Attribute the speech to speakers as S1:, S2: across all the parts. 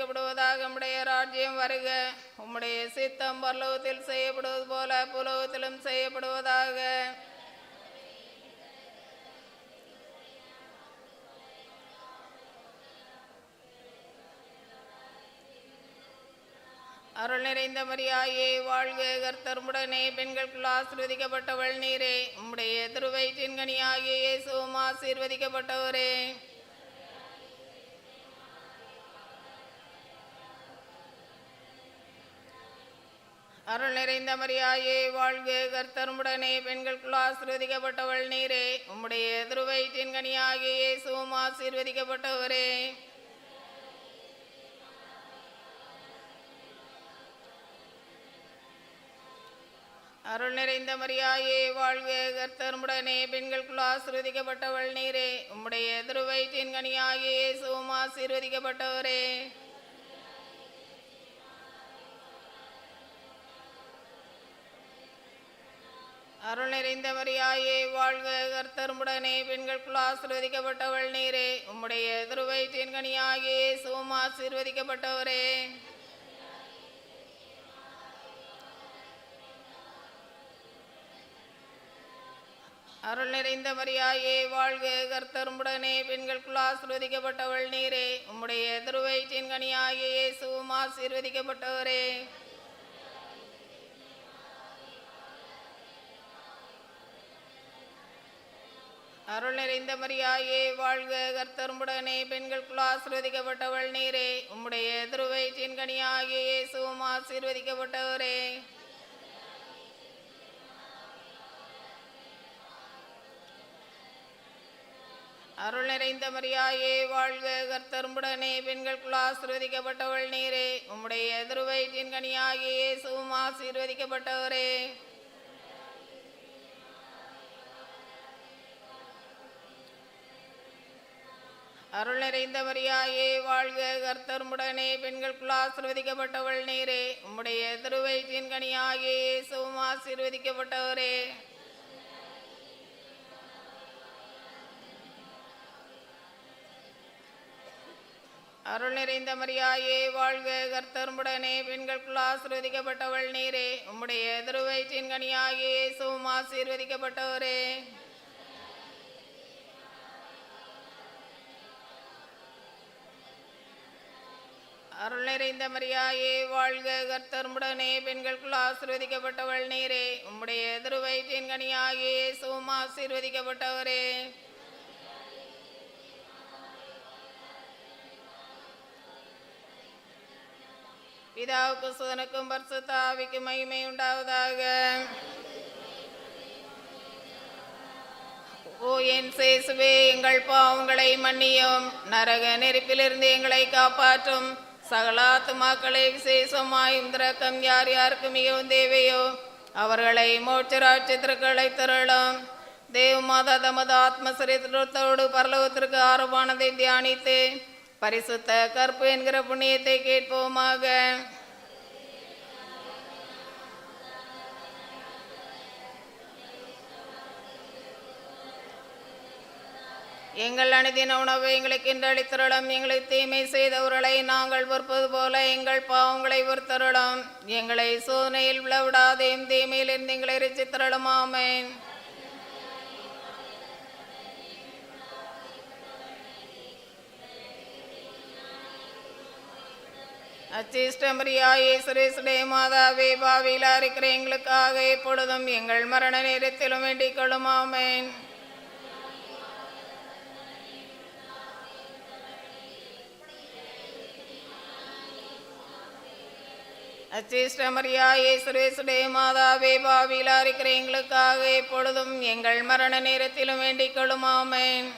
S1: நிறைவேற்றப்படுவதாக. உம்முடைய ராஜ்யம் வருக. உம்முடைய சித்தம் பரலோகத்தில் செய்யப்படுவது போல புலோகத்திலும் செய்யப்படுவதாக. அருள் நிறைந்த மரியாயே வாழ்க, கர்த்தர் உம்முடனே, பெண்களுக்குள் ஆசீர்வதிக்கப்பட்டவள் நீரே. உம்முடைய திருவயிற்றின் கனியாகிய இயேசுவும் ஆசீர்வதிக்கப்பட்டவரே. அருள் நிறைந்த மரியாயே வாழ்க, கர்த்தர் உம்முடனே, பெண்களுக்குள் ஆசீர்வதிக்கப்பட்டவள் நீரே. உம்முடைய திருவயிற்றின் கனியாகிய இயேசுவும் ஆசீர்வதிக்கப்பட்டவரே. அருள் நிறைந்த மரியாயே வாழ்க, கர்த்தர் உம்முடனே, பெண்களுக்குள் ஆசீர்வதிக்கப்பட்டவள் நீரே. உம்முடைய திருவயிற்றின் கனியாகிய இயேசுவும் ஆசீர்வதிக்கப்பட்டவரே. அருள் நிறைந்த மரியாயே வாழ்க, கர்த்தர் உம்முடனே, பெண்களுக்குள் ஆசீர்வதிக்கப்பட்டவள் நீரே. உம்முடைய திருவயிற்றின் கனியாகிய இயேசுவும் ஆசீர்வதிக்கப்பட்டவரே. அருள் நிறைந்த மரியாயே வாழ்க, கர்த்தர் உம்முடனே, பெண்களுக்குள் ஆசீர்வதிக்கப்பட்டவள் நீரே. உம்முடைய திருவயிற்றின் கனியாகிய இயேசுவும் ஆசீர்வதிக்கப்பட்டவரே. அருள் நிறைந்த மரியாயே வாழ்க, கர்த்தர் உம்முடனே, பெண்களுக்குள் ஆசீர்வதிக்கப்பட்டவள் நீரே. உம்முடைய திருவயிற்றின் கனியாகிய இயேசுவும் ஆசீர்வதிக்கப்பட்டவரே. அருள் நிறைந்த மரியாயே வாழ்க, கர்த்தர் உம்முடனே, பெண்களுக்குள் ஆசீர்வதிக்கப்பட்டவள் நீரே. உம்முடைய திருவயிற்றின் கனியாகிய இயேசுவும் ஆசீர்வதிக்கப்பட்டவரே. அருள் நிறைந்த மரியாயே வாழ்க, கர்த்தர் உம்முடனே, பெண்களுக்குள் ஆசீர்வதிக்கப்பட்டவள் நீரே. உம்முடைய திருவயிற்றின் கனியாகிய இயேசுவும் ஆசீர்வதிக்கப்பட்டவரே. அருள் நிறைந்த மரியாயே வாழ்க, கர்த்தர் உம்முடனே, பெண்களுக்குள் ஆசீர்வதிக்கப்பட்டவள் நீரே. உம்முடைய திருவயிற்றின் கனியாகிய இயேசுவும் ஆசீர்வதிக்கப்பட்டவரே. அருள் நிறைந்த மரியாயே வாழ்க, கர்த்தர் உம்முடனே, பெண்களுக்குள் ஆசீர்வதிக்கப்பட்டவள் நீரே. உம்முடைய திருவயிற்றின் கனியாகிய இயேசுவும் ஆசீர்வதிக்கப்பட்டவரே. பிதாவுக்கு சுதனுக்கும் பரிசுத்த ஆவிக்கும் மகிமை உண்டாவதாக. ஓ என் சேசுவே, எங்கள் பாவங்களை மன்னியும், நரக நெருப்பிலிருந்து எங்களை காப்பாற்றும். சகல ஆத்துமாக்களை விசேஷமாயும் இரக்கம் யார் யாருக்கு மிகவும் தேவையோ அவர்களை மோட்ச ராஜ்யத்திற்கு அழைத்தருளும். தேவ மாதா தமது ஆத்மசரீரத்தோடு பரலோகத்திற்கு ஆரவானதை தியானித்து பரிசுத்த கற்பு என்கிற புண்ணியத்தை கேட்போமாக. எங்கள் அனுதின உணவை எங்களுக்கு இன்று அளித்தருளும். எங்களுக்கு தீமை செய்தவர்களை நாங்கள் பொறுப்பது போல எங்கள் பாவங்களை பொறுத்தருளும். எங்களை சோதனையில் விழவிடாதையும் தீமையிலிருந்து எங்களை ரட்சித்தருளும். ஆமென். அச்சிஷ்டமரியாயே சுரேசுடைய மாதாவே, பாவியிலா இருக்கிற எங்களுக்காக எப்பொழுதும் எங்கள் மரண நேரத்திலும் வேண்டிக் கொள்ளும். ஆமென். அச்சிஷ்டமரியாயே சுரேசுடைய மாதாவே, பாவியிலா இருக்கிற எங்களுக்காக எப்பொழுதும் எங்கள் மரண நேரத்திலும் வேண்டிக் கொள்ளும். ஆமென்.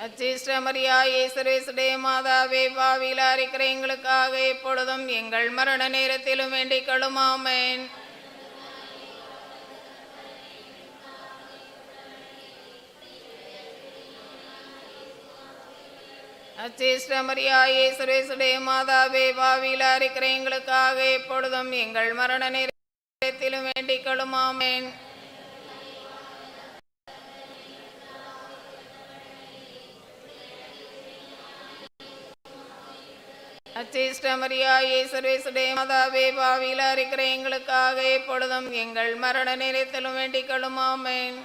S1: அச்சிஷ்டமரியாயே சுரேசுடைய மாதாவே, பாவியிலா இருக்கிற எங்களுக்காக எப்பொழுதும் எங்கள் மரண நேரத்திலும் வேண்டிக் கொள்ளும். ஆமென். அச்சிஷ்டமரியாயே சுரேசுடைய மாதாவே, பாவியிலா இருக்கிற எங்களுக்காக எப்பொழுதும் எங்கள் மரண நேரத்திலும் வேண்டிக் கொள்ளும். ஆமென். அச்சிஷ்டமரியாயே சர்வேசுடைய மாதாவே பாவியில் இருக்கிற எங்களுக்காக எப்பொழுதும் எங்கள் மரண நேரத்திலும் வேண்டிக் கொள்ளும் ஆமென்.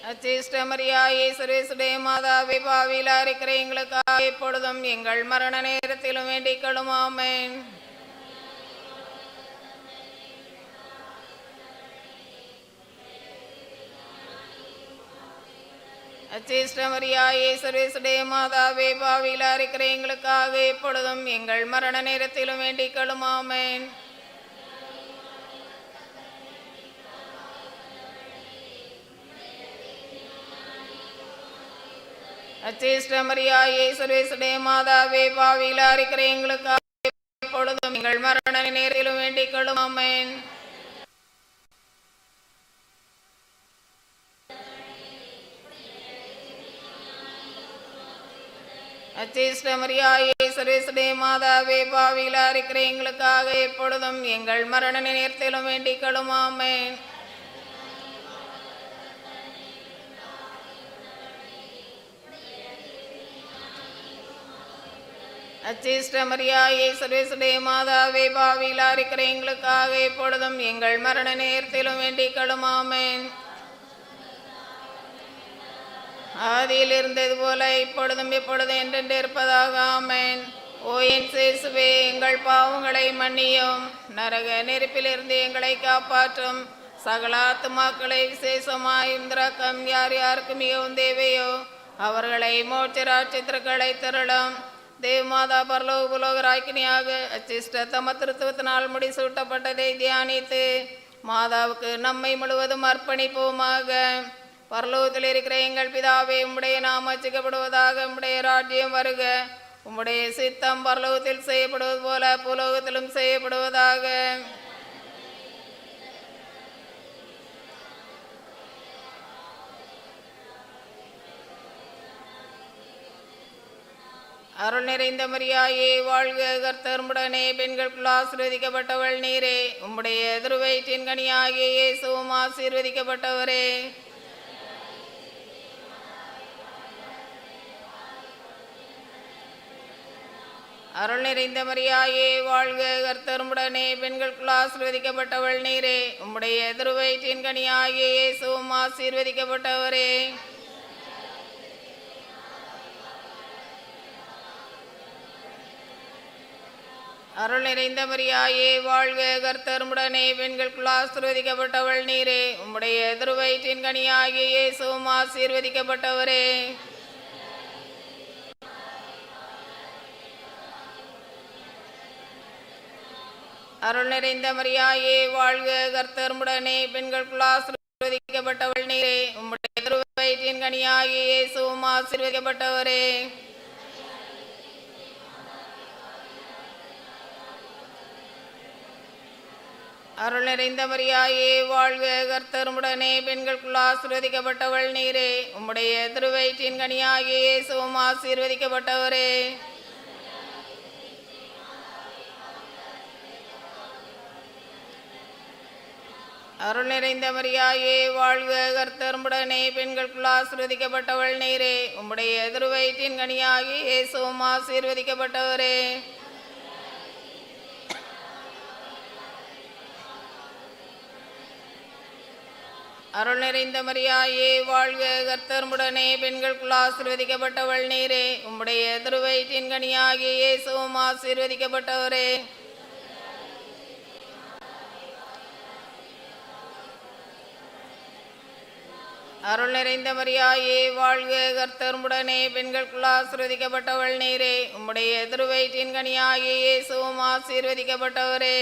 S1: அச்சிஷ்டமரியாயே சர்வேசுடைய மாதாவே பாவியில் இருக்கிற எங்களுக்காக எப்பொழுதும் எங்கள் மரண நேரத்திலும் வேண்டிக் கொள்ளும் ஆமென். அச்சிஷ்டமரியாயே சர்வேசுடைய மாதாவே பாவியில் இருக்கிற எங்களுக்காக எப்பொழுதும் எங்கள் மரண நேரத்திலும் வேண்டிக் கொள்ளும் ஆமென். அச்சிஷ்டமரியாயே சர்வேசுடைய மாதாவே பாவியில் இருக்கிற எங்களுக்காக எப்பொழுதும் எங்கள் மரண நேரத்திலும் வேண்டிக் கொள்ளும் ஆமென். அச்சிஷ்டமரியாயே சர்வேசுடைய மாதாவே பாவியில் இருக்கிற எங்களுக்காக எப்பொழுதும் எங்கள் மரண நேரத்திலும் வேண்டிக் கொள்ளும் ஆமென். அச்சிஷ்டமரியாயே சர்வேசுடைய மாதாவே பாவியில் இருக்கிற எங்களுக்காக எப்பொழுதும் எங்கள் மரண நேரத்திலும் வேண்டிக் கொள்ளும் ஆமென். ஆதியில் இருந்தது போல இப்பொழுதும் எப்பொழுதும் என்றென்று இருப்பதாக ஆமென். ஓ என் இயேசுவே, எங்கள் பாவங்களை மன்னியும், நரக நெருப்பிலிருந்து எங்களை காப்பாற்றும், சகல ஆத்துமாக்களை விசேஷமாயும் இரக்கம் யார் யாருக்கு மிகவும் தேவையோ அவர்களை மோட்ச ராட்சத்திற்கு அழைத்தருளும். தேவமாதா பரலோக புலோகராக்கினியாக அச்சிஷ்ட தம திருத்துவத்தினால் முடிசூட்டப்பட்டதை தியானித்து மாதாவுக்கு நம்மை முழுவதும் அர்ப்பணிப்போமாக. பரலோகத்தில் இருக்கிற எங்கள் பிதாவே, உம்முடைய நாமம் அர்ச்சிக்கப்படுவதாக, உம்முடைய ராஜ்யம் வருக, உம்முடைய சித்தம் பரலோகத்தில் செய்யப்படுவது போல புலோகத்திலும் செய்யப்படுவதாக. அருள் நிறைந்த மரியாயே வாழ்க, கர்த்தர் உம்முடனே, பெண்களுக்குள் ஆசீர்வதிக்கப்பட்டவள் நீரே, உம்முடைய திருவயிற்றின் கனியாகிய இயேசுவும் ஆசீர்வதிக்கப்பட்டவரே. அருள் நிறைந்த மரியாயே வாழ்க, கர்த்தர் உம்முடனே, பெண்களுக்குள் ஆசீர்வதிக்கப்பட்டவள் நீரே, உம்முடைய திருவயிற்றின் கனியாகிய இயேசுவும் ஆசீர்வதிக்கப்பட்டவரே. அருள் நிறைந்த மரியாயே வாழ்க, கர்த்தர் உம்முடனே, பெண்களுக்குள் ஆசீர்வதிக்கப்பட்டவள் நீரே, உம்முடைய திருவயிற்றின் கனியாகிய இயேசுவும் ஆசீர்வதிக்கப்பட்டவரே. அருள் நிறைந்த மரியாயே வாழ்க, கர்த்தர் உம்முடனே, பெண்களுக்குள் ஆசீர்வதிக்கப்பட்டவள் நீரே, உம்முடைய திருவயிற்றின் கனியாகிய இயேசுவும் ஆசீர்வதிக்கப்பட்டவரே. அருள் நிறைந்த மரியாயே வாழ்க, கர்த்தர் உம்முடனே, பெண்களுக்குள் ஆசீர்வதிக்கப்பட்டவள் நீரே, உம்முடைய திருவயிற்றின் கனியாகிய இயேசுவும் ஆசீர்வதிக்கப்பட்டவரே. அருள் நிறைந்த மரியாயே வாழ்க, கர்த்தர் உம்முடனே, பெண்களுக்குள் ஆசீர்வதிக்கப்பட்டவள் நீரே, உம்முடைய திருவயிற்றின் கனியாகிய இயேசுவும் ஆசீர்வதிக்கப்பட்டவரே. அருள் நிறைந்த மரியாயே வாழ்க, கர்த்தர் உம்முடனே, பெண்களுக்குள் ஆசீர்வதிக்கப்பட்டவள் நீரே, உம்முடைய திருவயிற்றின் கனியாகிய இயேசுவும் ஆசீர்வதிக்கப்பட்டவரே. அருள் நிறைந்த மரியாயே வாழ்க, கர்த்தர் உம்முடனே, பெண்களுக்குள் ஆசீர்வதிக்கப்பட்டவள் நீரே, உம்முடைய திருவயிற்றின் கனியாகிய இயேசுவும் ஆசீர்வதிக்கப்பட்டவரே.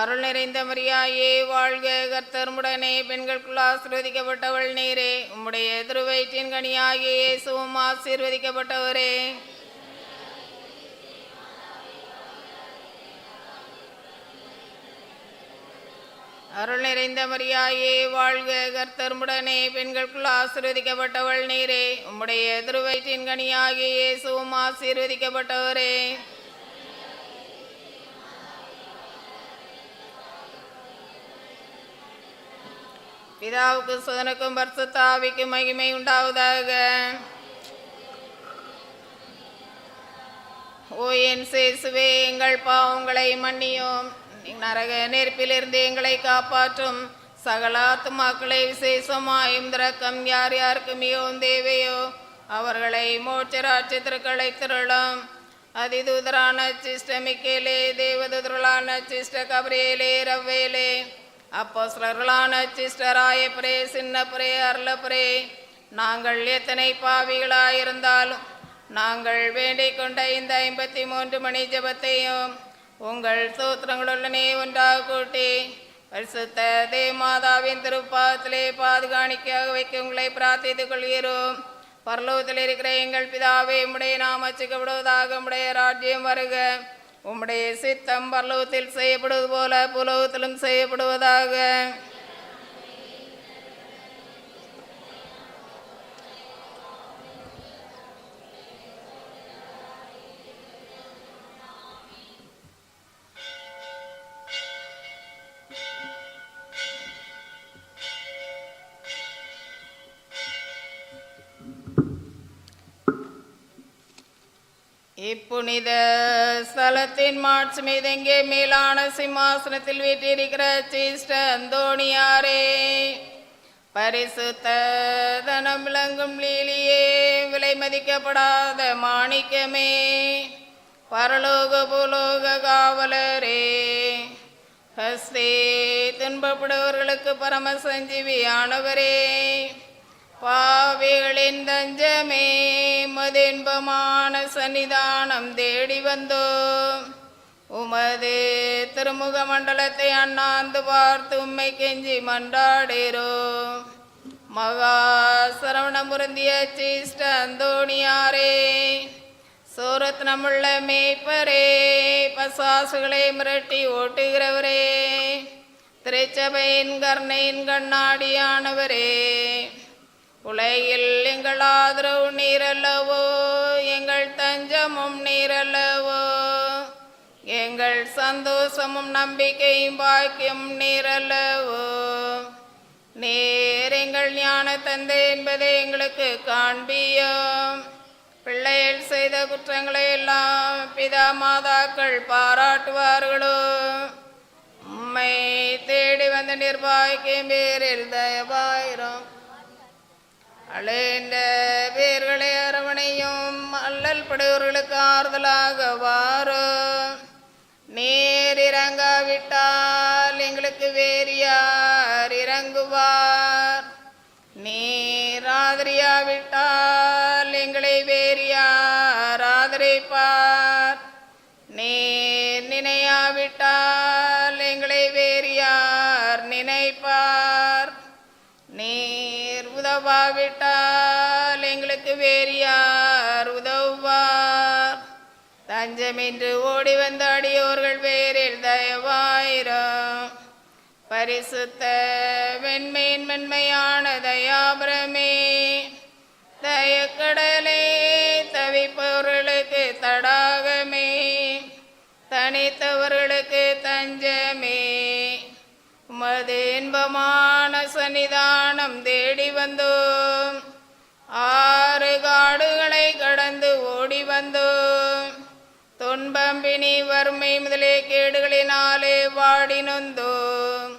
S1: அருள் நிறைந்த மரியாயே வாழ்க, கர்த்தர் உம்முடனே, பெண்களுக்குள் ஆசீர்வதிக்கப்பட்டவள் நீரே, உம்முடைய திருவயிற்றின் கனியாகிய இயேசுவும் ஆசீர்வதிக்கப்பட்டவரே. அருள் நிறைந்த மரியாயே வாழ்க, கர்த்தர் உம்முடனே, பெண்களுக்குள் ஆசீர்வதிக்கப்பட்டவள் நீரே, உம்முடைய திருவயிற்றின் கனியாகிய இயேசுவும் ஆசீர்வதிக்கப்பட்டவரே. பிதாவுக்கு சுதனுக்கும் பரிசுத்த ஆவிக்கும் மகிமை உண்டாவதாக. ஓ என் சேசுவே, எங்கள் பாவங்களை மன்னியும், நரக நெருப்பிலிருந்து எங்களை காப்பாற்றும். சகல ஆத்துமாக்களை விசேஷமாயும் இரக்கம் யார் யாருக்கு மிகவும் தேவையோ அவர்களை மோட்ச ராஜ்யத்திற்கு அழைத்திருளும். அதிதூதரான சிஸ்ட மிக்கேலே, தேவதூதர்களான சிஸ்ட கபிரியேலே, ரவ்வேலே, அப்போஸ்தலர்களான சிஸ்டர் ராயப்பரே, சின்னப்பரே, அருளப்பரே, நாங்கள் எத்தனை பாவிகளாயிருந்தாலும் நாங்கள் வேண்டிக் கொண்ட இந்த 53 மணி ஜபத்தையும் உங்கள் சூத்திரங்களுடனே ஒன்றாக கூட்டி பரிசுத்த தேவமாதாவின் திருப்பாதத்திலே பாதுகாணிக்காக வைக்க உங்களை பிரார்த்தித்துக் கொள்கிறோம். பரலோகத்தில் இருக்கிற எங்கள் பிதாவே, உம்முடைய நாமம் அர்ச்சிக்கப்படுவதாக, உம்முடைய ராஜ்யம் வருக, உம்முடைய சித்தம் பரலோகத்தில் செய்யப்படுவது போல புலோகத்திலும் செய்யப்படுவதாக. இப்புனித ஸ்தலத்தின் மாட்சி மீதெங்கே மேலான சிம்மாசனத்தில் வீற்றிருக்கிற சிஸ்ட அந்தோணியாரே, பரிசுத்த தனம் விளங்கும் லீலியே, விலை மதிக்கப்படாத மாணிக்கமே, பரலோக பூலோக காவலரே, ஹஸ்தே துன்பப்படுவர்களுக்கு பரம சஞ்சீவியானவரே, பாவிகளின் தஞ்சமே, மதின்பமான சன்னிதானம் தேடி வந்தோம். உமது திருமுக மண்டலத்தை அண்ணாந்து பார்த்து உம்மை கெஞ்சி மன்றாடுகிறோம். மகா சரவணம் பொருந்திய சிஸ்ட அந்தோணியாரே, சூரத்னமுள்ள மேய்ப்பரே, பசாசுகளை மிரட்டி ஓட்டுகிறவரே, திருச்சபையின் கர்ணையின் கண்ணாடியானவரே, உலகில் எங்கள் ஆதரவு நீரல்லவோ, எங்கள் தஞ்சமும் நீரல்லவோ, எங்கள் சந்தோஷமும் நம்பிக்கையும் பாக்கியம் நீரல்லவோ. நீர் எங்கள் ஞான தந்தை என்பதை எங்களுக்கு காண்பியும். பிள்ளைகள் செய்த குற்றங்களை எல்லாம் பிதா மாதாக்கள் பாராட்டுவார்களோ. உம்மை தேடி வந்த நிர்வாகிக்கும் பேரில் தயவாயிரும். அழைந்த பேர்களை அரவணையும், அல்லல் படுவர்களுக்கு ஆறுதலாக வாரும். நீர் இறங்காவிட்டால் எங்களுக்கு வேறு யார் இறங்குவார்? நீர் ஆதரியாவிட்டால் எங்களை வேறு யார் ஆதரிப்பார்? நீர் நினையாவிட்டால் எங்களை வேறு யார் நினைப்பார்? நீர் உதவாவிட்டால் எங்களுக்கு வேறு யார் உதவுவார்? தஞ்சமின்றி ஓடி வந்த அடியோர்கள் பேரில் தயவாயிரும். பரிசுத்த வெண்மையின் மென்மையான தயாபரமே, தயக்கடலே, தவிப்பவர்களுக்கு தடாகமே, தனித்தவர்களுக்கு தஞ்சமே, உமது இன்பமான சன்னிதானம் தேடி வந்தோம். 6 காடுகளை கடந்து ஓடி வந்தோம். துன்பம், பிணி, வறுமை முதலே கேடுகளினாலே வாடி நொந்தோம்.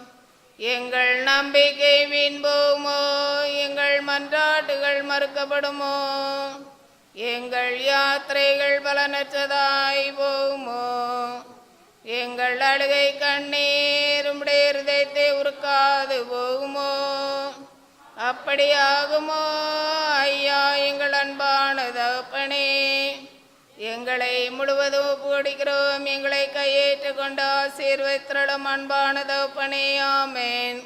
S1: எங்கள் நம்பிக்கை வீண்போமோ? எங்கள் மன்றாட்டுகள் மறுக்கப்படுமோ? எங்கள் யாத்திரைகள் பலனற்றதாய் போகுமோ? எங்கள் அழுகை கண்ணீர் உம்முடைய இருதயத்தை உருக்காது போகுமோ? அப்படியாகுமோ? ஐயா, எங்கள் அன்பான தகப்பனே, எங்களை முழுவதும் ஒப்புக்கொடுக்கிறோம். எங்களை கையேற்று கொண்டு ஆசீர்வதித்தருளும் அன்பான தகப்பனே. ஆமென்.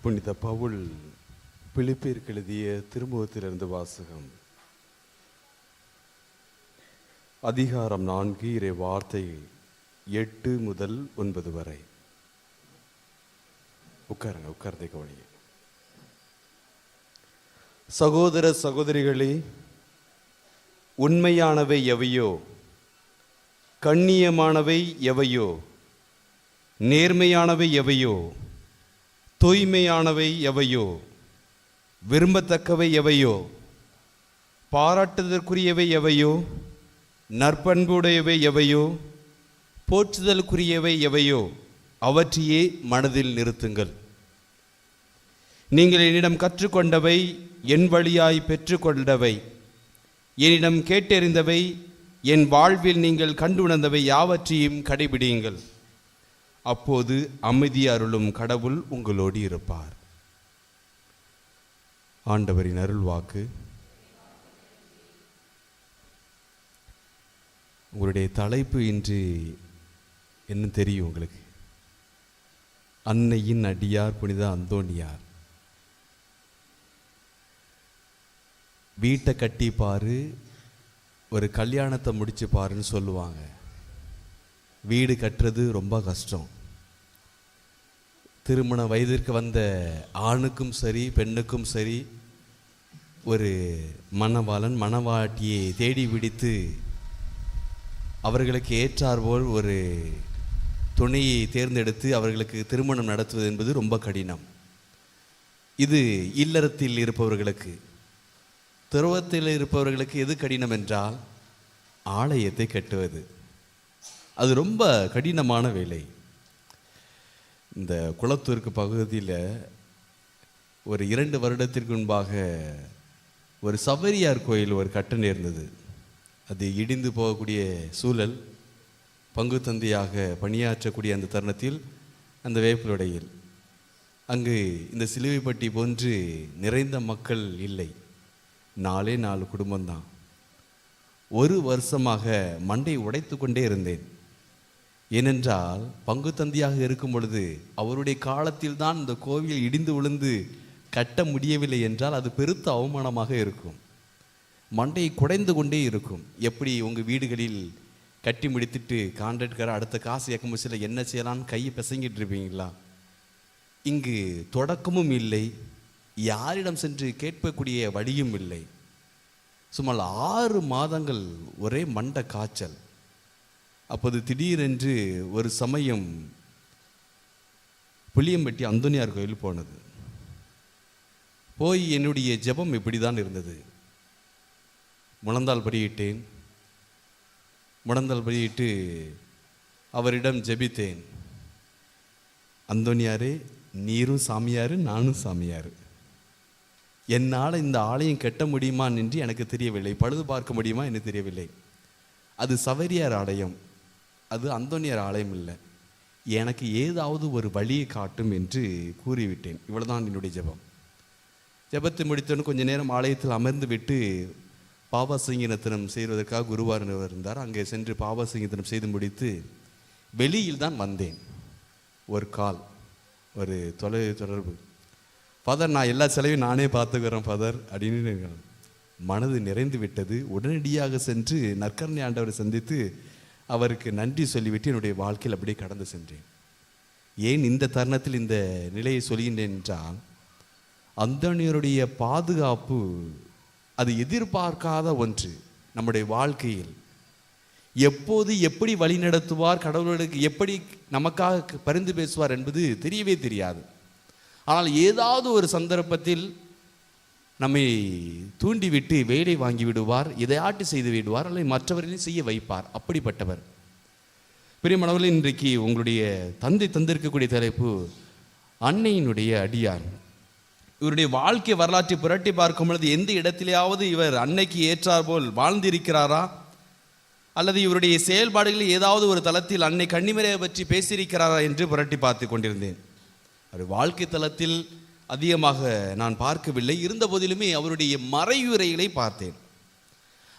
S2: புனித பவுல் பிலிப்பியருக்கு எழுதிய திருமுகத்திலிருந்து வாசகம். அதிகாரம் 4 இறை வார்த்தை 8 முதல் 9 வரை. உட்கார்ந்தே கவனிங்க. சகோதர சகோதரிகளே, உண்மையானவை எவையோ, கண்ணியமானவை எவையோ, நேர்மையானவை எவையோ, தூய்மையானவை எவையோ, விரும்பத்தக்கவை எவையோ, பாராட்டுதற்குரியவை எவையோ, நற்பண்புடையவை எவையோ, போற்றுதலுக்குரியவை எவையோ, அவற்றையே மனதில் நிறுத்துங்கள். நீங்கள் என்னிடம் கற்றுக்கொண்டவை, என் வழியாய் பெற்றுக்கொண்டவை, என்னிடம் கேட்டறிந்தவை, என் வாழ்வில் நீங்கள் கண்டுணர்ந்தவை யாவற்றையும் கடைபிடியுங்கள். அப்போது அமைதி அருளும் கடவுள் உங்களோடு இருப்பார். ஆண்டவரின் அருள் வாக்கு. உங்களுடைய தலைப்பு இன்று என்ன தெரியும் உங்களுக்கு? அன்னையின் அடியார் புனித அந்தோணியார். வீட்டை கட்டி பாரு, ஒரு கல்யாணத்தை முடிச்சு பாருன்னு சொல்லுவாங்க. வீடு கட்டுறது ரொம்ப கஷ்டம். திருமண வயதிற்கு வந்த ஆணுக்கும் சரி பெண்ணுக்கும் சரி ஒரு மணவாளன் மணவாட்டியை தேடி பிடித்து அவர்களுக்கு ஏற்றாற்போல் ஒரு துணையை தேர்ந்தெடுத்து அவர்களுக்கு திருமணம் நடத்துவது என்பது ரொம்ப கடினம். இது இல்லறத்தில் இருப்பவர்களுக்கு. துறவத்தில் இருப்பவர்களுக்கு எது கடினம் என்றால் ஆலயத்தை கட்டுவது. அது ரொம்ப கடினமான வேலை. இந்த குளத்தூருக்கு பகுதியில் ஒரு 2 வருடத்திற்கு முன்பாக ஒரு சபரியார் கோயில் ஒரு கட்ட நேர்ந்தது. அது இடிந்து போகக்கூடிய சூழல். பங்கு தந்தையாக பணியாற்றக்கூடிய அந்த தருணத்தில் அந்த வேப்பிலுடையில் அங்கு இந்த சிலுவைப்பட்டி போன்று நிறைந்த மக்கள் இல்லை. 4 குடும்பம்தான். 1 வருஷமாக மண்டை உடைத்து கொண்டே இருந்தேன். ஏனென்றால் பங்கு தந்தையாக இருக்கும் பொழுது அவருடைய காலத்தில் தான் இந்த கோவில் இடிந்து விழுந்து கட்ட முடியவில்லை என்றால் அது பெருத்த அவமானமாக இருக்கும். மண்டை குடைந்து கொண்டே இருக்கும். எப்படி உங்கள் வீடுகளில் கட்டி முடித்துட்டு கான்ட்ராக்டர் அடுத்த காசு இயக்கமுச்சில் என்ன செய்யலான்னு கையை பிசங்கிட்டு இருப்பீங்களா? இங்கு தொடக்கமும் இல்லை, யாரிடம் சென்று கேட்கக்கூடிய வழியும் இல்லை. சுமார் 6 மாதங்கள் ஒரே மண்டை காய்ச்சல். அப்போது திடீரென்று ஒரு சமயம் புளியம்பட்டி அந்தோணியார் கோயில் போனது. போய் என்னுடைய ஜெபம் இப்படி தான் இருந்தது. முழந்தாள் படியிட்டேன். முழந்தாள் படியிட்டு அவரிடம் ஜெபித்தேன். அந்தோணியாரே, நீரும் சாமியார், நானும் சாமியார். என்னால் இந்த ஆலயம் கட்ட முடியுமா என்று எனக்கு தெரியவில்லை. பழுது பார்க்க முடியுமா என்று தெரியவில்லை. அது சவரியார் ஆலயம், அது அந்தோணியார் ஆலயம் இல்லை. எனக்கு ஏதாவது ஒரு வழியை காட்டும் என்று கூறிவிட்டேன். இவ்வளவுதான் என்னுடைய ஜெபம். ஜெபத்தை முடித்தோன்னு கொஞ்சம் நேரம் ஆலயத்தில் அமர்ந்து விட்டு பாவசங்கீதனம் செய்வதற்காக குருவார் இருந்தார். அங்கே சென்று பாவசங்கீதனம் செய்து முடித்து வெளியில் தான் வந்தேன். ஒரு கால், ஒரு தொடர்பு. ஃபாதர், நான் எல்லா செலவையும் நானே பார்த்துக்கிறேன் ஃபாதர் அப்படின்னு மனது நிறைந்து விட்டது. உடனடியாக சென்று நற்கருணை ஆண்டவரை சந்தித்து அவருக்கு நன்றி சொல்லிவிட்டு என்னுடைய வாழ்க்கையில் அப்படியே கடந்து சென்றேன். ஏன் இந்த தருணத்தில் இந்த நிலையை சொல்கின்றேன் என்றால், அந்தோணியருடைய பாதுகாப்பு அது எதிர்பார்க்காத ஒன்று. நம்முடைய வாழ்க்கையில் எப்போது எப்படி வழி நடத்துவார், கடவுளுக்கு எப்படி நமக்காக பரிந்து பேசுவார் என்பது தெரியவே தெரியாது. ஆனால் ஏதாவது ஒரு சந்தர்ப்பத்தில் நம்மை தூண்டிவிட்டு வேலை வாங்கி விடுவார், இதையாட்டு செய்து விடுவார், அல்லது மற்றவர்களையும் செய்ய வைப்பார். அப்படிப்பட்டவர். பிரியமானவர்களே, இன்றைக்கு உங்களுடைய தந்தை தந்திருக்கக்கூடிய தலைப்பு அன்னையினுடைய அடியார். இவருடைய வாழ்க்கை வரலாற்றை புரட்டி பார்க்கும் பொழுது எந்த இடத்திலேயாவது இவர் அன்னைக்கு ஏற்றார் போல் வாழ்ந்திருக்கிறாரா, அல்லது இவருடைய செயல்பாடுகளில் ஏதாவது ஒரு தளத்தில் அன்னை கன்னிமரியை பற்றி பேசியிருக்கிறாரா என்று புரட்டி பார்த்து கொண்டிருந்தேன். அவர் வாழ்க்கை தளத்தில் அதிகமாக நான் பார்க்கவில்லை. இருந்த போதிலுமே அவருடைய மறையுரைகளை பார்த்தேன்.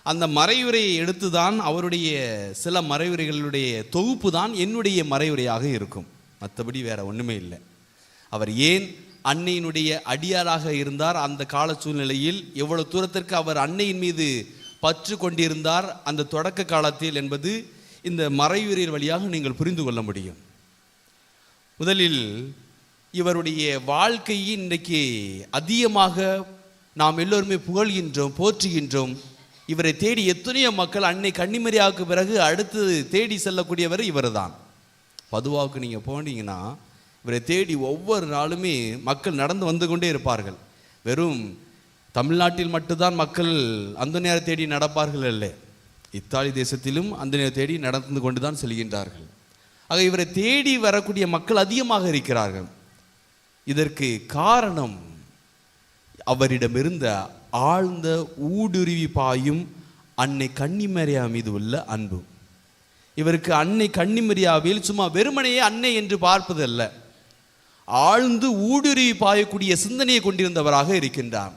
S2: அந்த மறையுரையை எடுத்துதான், அவருடைய சில மறையுரைகளுடைய தொகுப்பு தான் என்னுடைய மறையுரையாக இருக்கும். மற்றபடி வேற ஒன்றுமே இல்லை. அவர் ஏன் அன்னையினுடைய அடியாராக இருந்தார். அந்த கால சூழ்நிலையில் எவ்வளவு தூரத்திற்கு அவர் அன்னையின் மீது பற்று கொண்டிருந்தார் அந்த தொடக்க காலத்தில் என்பது இந்த மறையுறையின் வழியாக நீங்கள் புரிந்து கொள்ள முடியும். முதலில் இவருடைய வாழ்க்கையை இன்றைக்கு அதிகமாக நாம் எல்லோருமே புகழ்கின்றோம், போற்றுகின்றோம். இவரை தேடி எத்தனையோ மக்கள் அன்னை கன்னிமரியாவுக்கு பிறகு அடுத்து தேடி செல்லக்கூடியவர் இவர் தான். பதுவாவுக்கு நீங்கள் போனீங்கன்னா இவரை தேடி ஒவ்வொரு நாளுமே மக்கள் நடந்து வந்து கொண்டே இருப்பார்கள். வெறும் தமிழ்நாட்டில் மட்டும்தான் மக்கள் அந்தோனியாரை தேடி நடப்பார்கள் இல்லை, இத்தாலி தேசத்திலும் அந்தோனியாரை தேடி நடந்து கொண்டு தான் செல்கின்றார்கள். ஆக இவரை தேடி வரக்கூடிய மக்கள் அதிகமாக இருக்கிறார்கள். இதற்கு காரணம் அவரிடமிருந்த ஆழ்ந்த ஊடுருவி பாயும் அன்னை கன்னிமரியா மீது உள்ள அன்பு. இவருக்கு அன்னை கன்னிமரியாவில் சும்மா வெறுமனையே அன்னை என்று பார்ப்பதல்ல, ஆழ்ந்து ஊடுருவி பாயக்கூடிய சிந்தனையை கொண்டிருந்தவராக இருக்கின்றார்.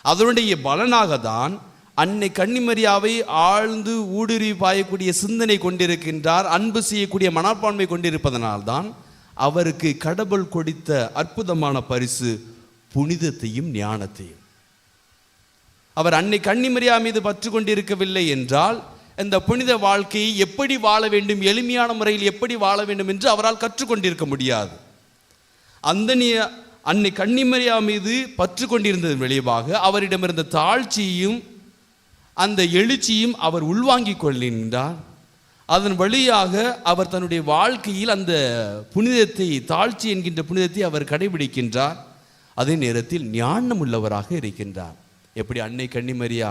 S2: அதனுடைய பலனாக தான் அன்னை கன்னிமரியாவை ஆழ்ந்து ஊடுருவி பாயக்கூடிய சிந்தனை கொண்டிருக்கின்றார், அன்பு செய்யக்கூடிய மனப்பான்மை கொண்டிருப்பதனால்தான் அவருக்கு கடவுள் கொடுத்த அற்புதமான பரிசு புனிதத்தையும் ஞானத்தையும். அவர் அன்னை கன்னிமரியா மீது பற்று கொண்டிருக்கவில்லை என்றால் இந்த புனித வாழ்க்கையை எப்படி வாழ வேண்டும், எளிமையான முறையில் எப்படி வாழ வேண்டும் என்று அவரால் கற்றுக்கொண்டிருக்க முடியாது. அன்னை கன்னிமரியா மீது பற்று கொண்டிருந்ததன் விளைவாக அவரிடமிருந்த தாழ்ச்சியையும் அந்த எழுச்சியும் அவர் உள்வாங்கிக் கொள்கின்றார். அதன் வழியாக அவர் தன்னுடைய வாழ்க்கையில் அந்த புனிதத்தை, தாழ்ச்சி என்கின்ற புனிதத்தை அவர் கடைபிடிக்கின்றார். அதே நேரத்தில் ஞானம் உள்ளவராக இருக்கின்றார். எப்படி அன்னை கன்னிமரியா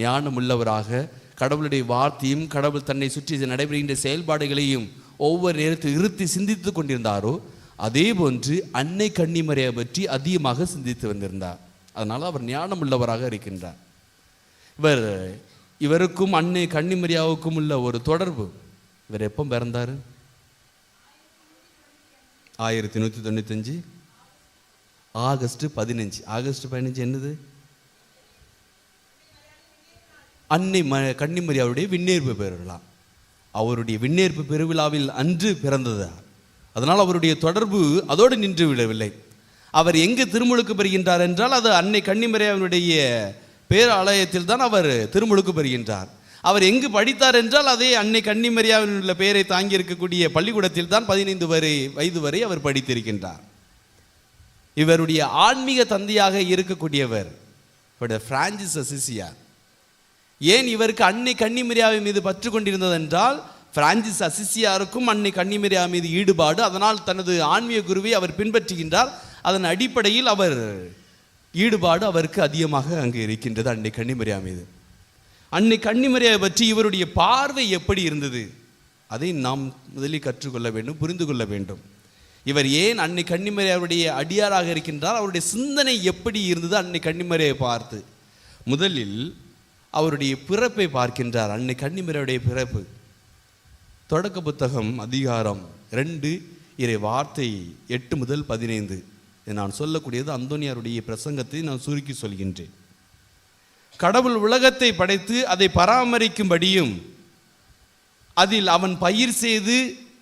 S2: ஞானம் உள்ளவராக கடவுளுடைய வார்த்தையும் கடவுள் தன்னை சுற்றி நடைபெறுகின்ற செயல்பாடுகளையும் ஒவ்வொரு நேரத்தில் இருத்தி சிந்தித்து கொண்டிருந்தாரோ, அதே போன்று அன்னை கன்னிமரியா பற்றி அதிகமாக சிந்தித்து வந்திருந்தார். அதனால் அவர் ஞானம் உள்ளவராக இருக்கின்றார். இவருக்கும் அன்னை கன்னிமரியாவுக்கும் உள்ள ஒரு தொடர்பு. இவர் எப்போ பிறந்தார்? 1195 ஆகஸ்ட் 15. ஆகஸ்ட் 15 என்னது? அன்னை கன்னிமரியாவுடைய விண்ணேற்பு பெருவிழா. அவருடைய விண்ணேற்பு பெருவிழாவில் அன்று பிறந்தது. அதனால் அவருடைய தொடர்பு அதோடு நின்று விடவில்லை. அவர் எங்கு திருமுழுக்கு பெறுகின்றார் என்றால் அது அன்னை கன்னிமரியாவினுடைய பேராலயத்தில் தான் அவர் திருமுழுக்கு பெறுகின்றார். அவர் எங்கு படித்தார் என்றால் அதே அன்னை கன்னிமரியாவின் உள்ள பெயரை தாங்கி இருக்கக்கூடிய பள்ளிக்கூடத்தில் தான் 15 வயது வரை அவர் படித்திருக்கின்றார். இவருடைய ஆன்மீக தந்தையாக இருக்கக்கூடியவர் பிரான்சிஸ் அசிசியார். ஏன் இவருக்கு அன்னை கன்னிமரியாவை மீது பற்று கொண்டிருந்தது என்றால் பிரான்சிஸ் அசிசியாருக்கும் அன்னை கன்னிமரியா மீது ஈடுபாடு. அதனால் தனது ஆன்மீக குருவை அவர் பின்பற்றுகின்றார். அதன் அடிப்படையில் அவர் ஈடுபாடு அவருக்கு அதிகமாக அங்கு இருக்கின்றது அன்னை கன்னிமரியா மீது. அன்னை கன்னிமரியாவை பற்றி இவருடைய பார்வை எப்படி இருந்தது அதை நாம் முதலில் கற்றுக்கொள்ள வேண்டும், புரிந்து கொள்ள வேண்டும். இவர் ஏன் அன்னை கன்னிமரியாவுடைய அடியாராக இருக்கின்றார், அவருடைய சிந்தனை எப்படி இருந்தது அன்னை கன்னிமரியாவை பார்த்து. முதலில் அவருடைய பிறப்பை பார்க்கின்றார். அன்னை கன்னிமரியாவுடைய பிறப்பு தொடக்க புத்தகம் அதிகாரம் 2 இறை வார்த்தை 8 முதல் 15. நான் சொல்லக்கூடியது அந்தோனியாருடைய பிரசங்கத்தை நான் சுருக்கி சொல்கின்றேன். கடவுள் உலகத்தை படைத்து அதை பராமரிக்கும்படியும் அதில் அவன் பயிர் செய்து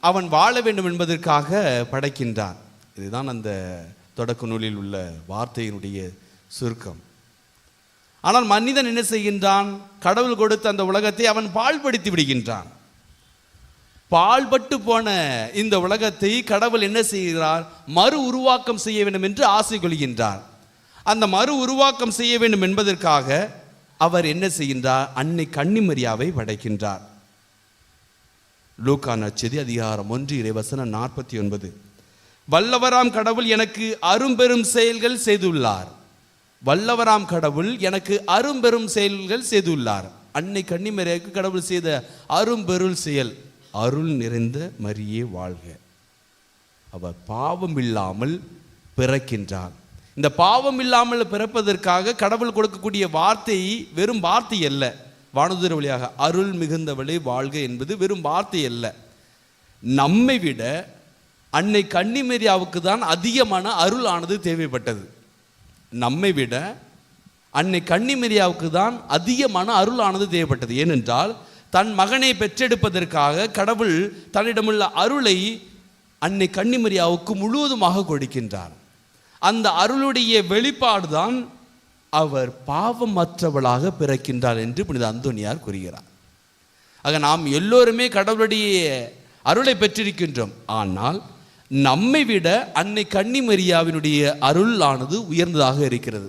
S2: அவன் வாழ வேண்டும் என்பதற்காக படைக்கின்றான். இதுதான் அந்த தொடக்க நூலில் உள்ள வார்த்தையினுடைய சுருக்கம். ஆனால் மனிதன் என்ன செய்கின்றான்? கடவுள் கொடுத்த அந்த உலகத்தை அவன் பாழ்படுத்தி விடுகின்றான். பாழ்பட்டு போன இந்த உலகத்தை கடவுள் என்ன செய்கிறார்? மறு உருவாக்கம் செய்ய வேண்டும் என்று ஆசை கொள்கின்றார். அந்த மறு உருவாக்கம் செய்ய வேண்டும் என்பதற்காக அவர் என்ன செய்கின்றார்? அன்னை கன்னிமரியாவை படைக்கின்றார். லூக்கா நற்செய்தி அதிகாரம் 1 இறைவசனம் 49. வல்லவராம் கடவுள் எனக்கு அரும்பெரும் செயல்கள் செய்துள்ளார். வல்லவராம் கடவுள் எனக்கு அரும்பெரும் செயல்கள் செய்துள்ளார். அன்னை கன்னிமரியாவுக்கு கடவுள் செய்த அரும்பெருள் செயல், அருள் நிறைந்த மரியே வாழ்க. அவர் பாவம் இல்லாமல் பிறக்கின்றார். இந்த பாவம் இல்லாமல் பிறப்பதற்காக கடவுள் கொடுக்கக்கூடிய வார்த்தை வெறும் வார்த்தை அல்ல. வானதூதர் வழியாக அருள் மிகுந்தவளே வாழ்க என்பது வெறும் வார்த்தை அல்ல. நம்மை விட அன்னை கன்னிமரியாவுக்கு தான் அதிகமான அருள் ஆனது தேவைப்பட்டது. நம்மை விட அன்னை கன்னிமரியாவுக்கு தான் அதிகமான அருள் ஆனது தேவைப்பட்டது. ஏனென்றால் தன் மகனை பெற்றெடுப்பதற்காக கடவுள் தன்னிடமுள்ள அருளை அன்னை கன்னிமரியாவுக்கு முழுவதுமாக கொடுக்கின்றார். அந்த அருளுடைய வெளிப்பாடுதான் அவர் பாவமற்றவளாக பிறக்கின்றார் என்று புனித அந்தோனியார் கூறுகிறார். ஆக நாம் எல்லோருமே கடவுளுடைய அருளை பெற்றிருக்கின்றோம். ஆனால் நம்மை விட அன்னை கன்னிமரியாவினுடைய அருளானது உயர்ந்ததாக இருக்கிறது.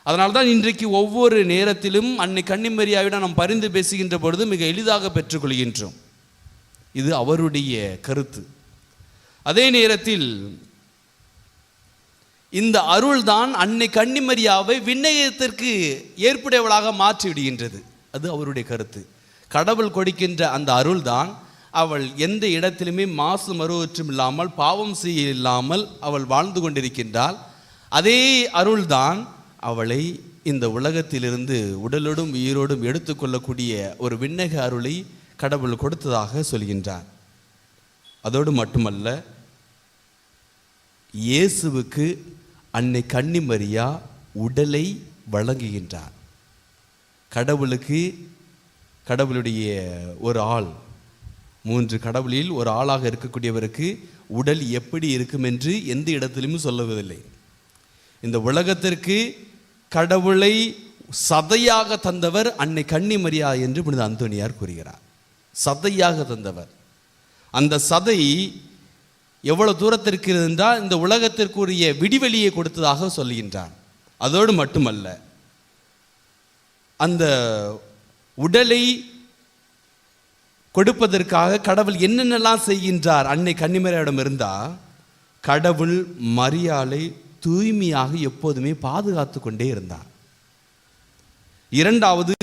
S2: அதனால்தான் இன்றைக்கு ஒவ்வொரு நேரத்திலும் அன்னை கன்னிமரியாவிடம் நாம் பரிந்து பேசுகின்ற பொழுது மிக எளிதாக பெற்றுக்கொள்கின்றோம். இது அவருடைய கருத்து. அதே நேரத்தில் இந்த அருள்தான் அன்னை கன்னிமரியாவை விண்ணகத்திற்கு ஏற்புடையவளாக மாற்றி விடுகின்றது. அது அவருடைய கருத்து. கடவுள் கொடுக்கின்ற அந்த அருள்தான் அவள் எந்த இடத்திலுமே மாசு மறுவற்றும் இல்லாமல் பாவம் செய்ய இல்லாமல் அவள் வாழ்ந்து கொண்டிருக்கின்றாள். அதே அருள்தான் அவளை இந்த உலகத்திலிருந்து உடலோடும் உயிரோடும் எடுத்துக்கொள்ளக்கூடிய ஒரு விண்ணக அருளை கடவுள் கொடுத்ததாக சொல்கின்றார். அதோடு மட்டுமல்ல, இயேசுவுக்கு அன்னை கன்னிமரியா உடலை வழங்குகின்றார். கடவுளுடைய ஒரு ஆள், 3 கடவுளில் ஒரு ஆளாக இருக்கக்கூடியவருக்கு உடல் எப்படி இருக்கும் என்று எந்த இடத்திலும் சொல்லவதில்லை. இந்த உலகத்திற்கு கடவுளை சதையாக தந்தவர் அன்னை கன்னிமரியா என்று புனித அந்தோனியார் கூறுகிறார். சதையாக தந்தவர். அந்த சதை எவ்வளவு தூரத்திற்கு இருந்தால் இந்த உலகத்திற்குரிய விடிவெளியை கொடுத்ததாக சொல்கின்றார். அதோடு மட்டுமல்ல, அந்த உடலை கொடுப்பதற்காக கடவுள் என்னென்னலாம் செய்கின்றார் அன்னை கன்னிமரியாவிடம் இருந்தால், கடவுள் மரியாளை தூய்மையாக எப்போதுமே பாதுகாத்து கொண்டே இருந்தார். இரண்டாவது,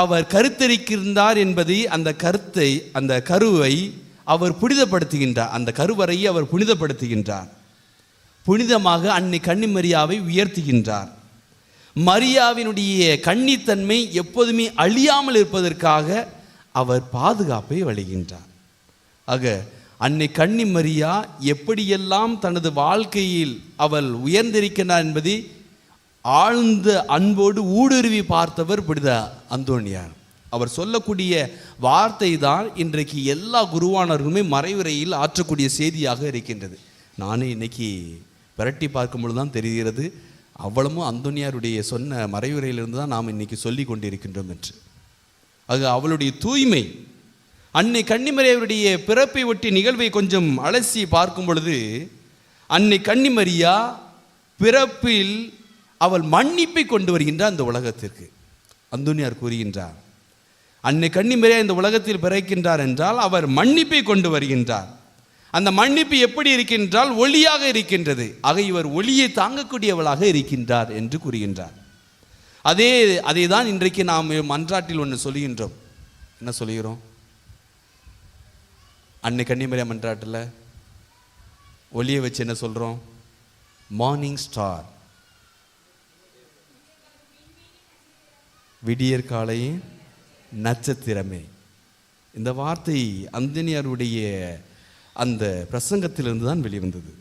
S2: அவர் கருத்தரிக்கின்றார் என்பதை அந்த கருவை அவர் புனிதப்படுத்துகின்றார். அந்த கருவறையை அவர் புனிதப்படுத்துகின்றார். புனிதமாக அன்னை கன்னிமரியாவை உயர்த்துகின்றார். மரியாவினுடைய கன்னித்தன்மை எப்போதுமே அழியாமல் இருப்பதற்காக அவர் பாதுகாப்பை வழங்குகின்றார். ஆக அன்னை கன்னிமரியா எப்படியெல்லாம் தனது வாழ்க்கையில் அவள் உயர்ந்திருக்கிறார் என்பதை ஆழ்ந்த அன்போடு ஊடுருவி பார்த்தவர் புனித அந்தோனியார். அவர் சொல்லக்கூடிய வார்த்தை தான் இன்றைக்கு எல்லா குருவானர்களுமே மறைவுரையில் ஆற்றக்கூடிய செய்தியாக இருக்கின்றது. நானே இன்னைக்கு பிரட்டி பார்க்கும் பொழுது தான் தெரிகிறது, அவ்வளவும் அந்தோனியாருடைய சொன்ன மறைவுரையிலிருந்து தான் நாம் இன்னைக்கு சொல்லி கொண்டிருக்கின்றோம் என்று. அது அவளுடைய தூய்மை. அன்னை கன்னிமரியாவுடைய பிறப்பை ஒட்டி நிகழ்வை கொஞ்சம் அலசி பார்க்கும் பொழுது, அன்னை கன்னிமரியா பிறப்பில் அவள் மன்னிப்பை கொண்டு வருகின்றார் அந்த உலகத்திற்கு. அந்தோனியார் கூறுகின்றார், அன்னை கன்னிமரியா இந்த உலகத்தில் பிறக்கின்றார் என்றால் அவர் மன்னிப்பை கொண்டு வருகின்றார். அந்த மன்னிப்பு எப்படி இருக்கின்றால் ஒளியாக இருக்கின்றது. ஆக இவர் ஒளியை தாங்கக்கூடியவளாக இருக்கின்றார் என்று கூறுகின்றார். அதே தான் இன்றைக்கு நாம் மன்றாட்டில் ஒன்று சொல்கின்றோம். என்ன சொல்கிறோம்? அன்னை கன்னிமரியா மன்றாட்டில் ஒளியை வச்சு என்ன சொல்கிறோம்? மார்னிங் ஸ்டார், விடியற் காலையின் நட்சத்திரமே. இந்த வார்த்தை அந்தோனியாருடைய அந்த பிரசங்கத்திலிருந்து தான் வெளிவந்தது.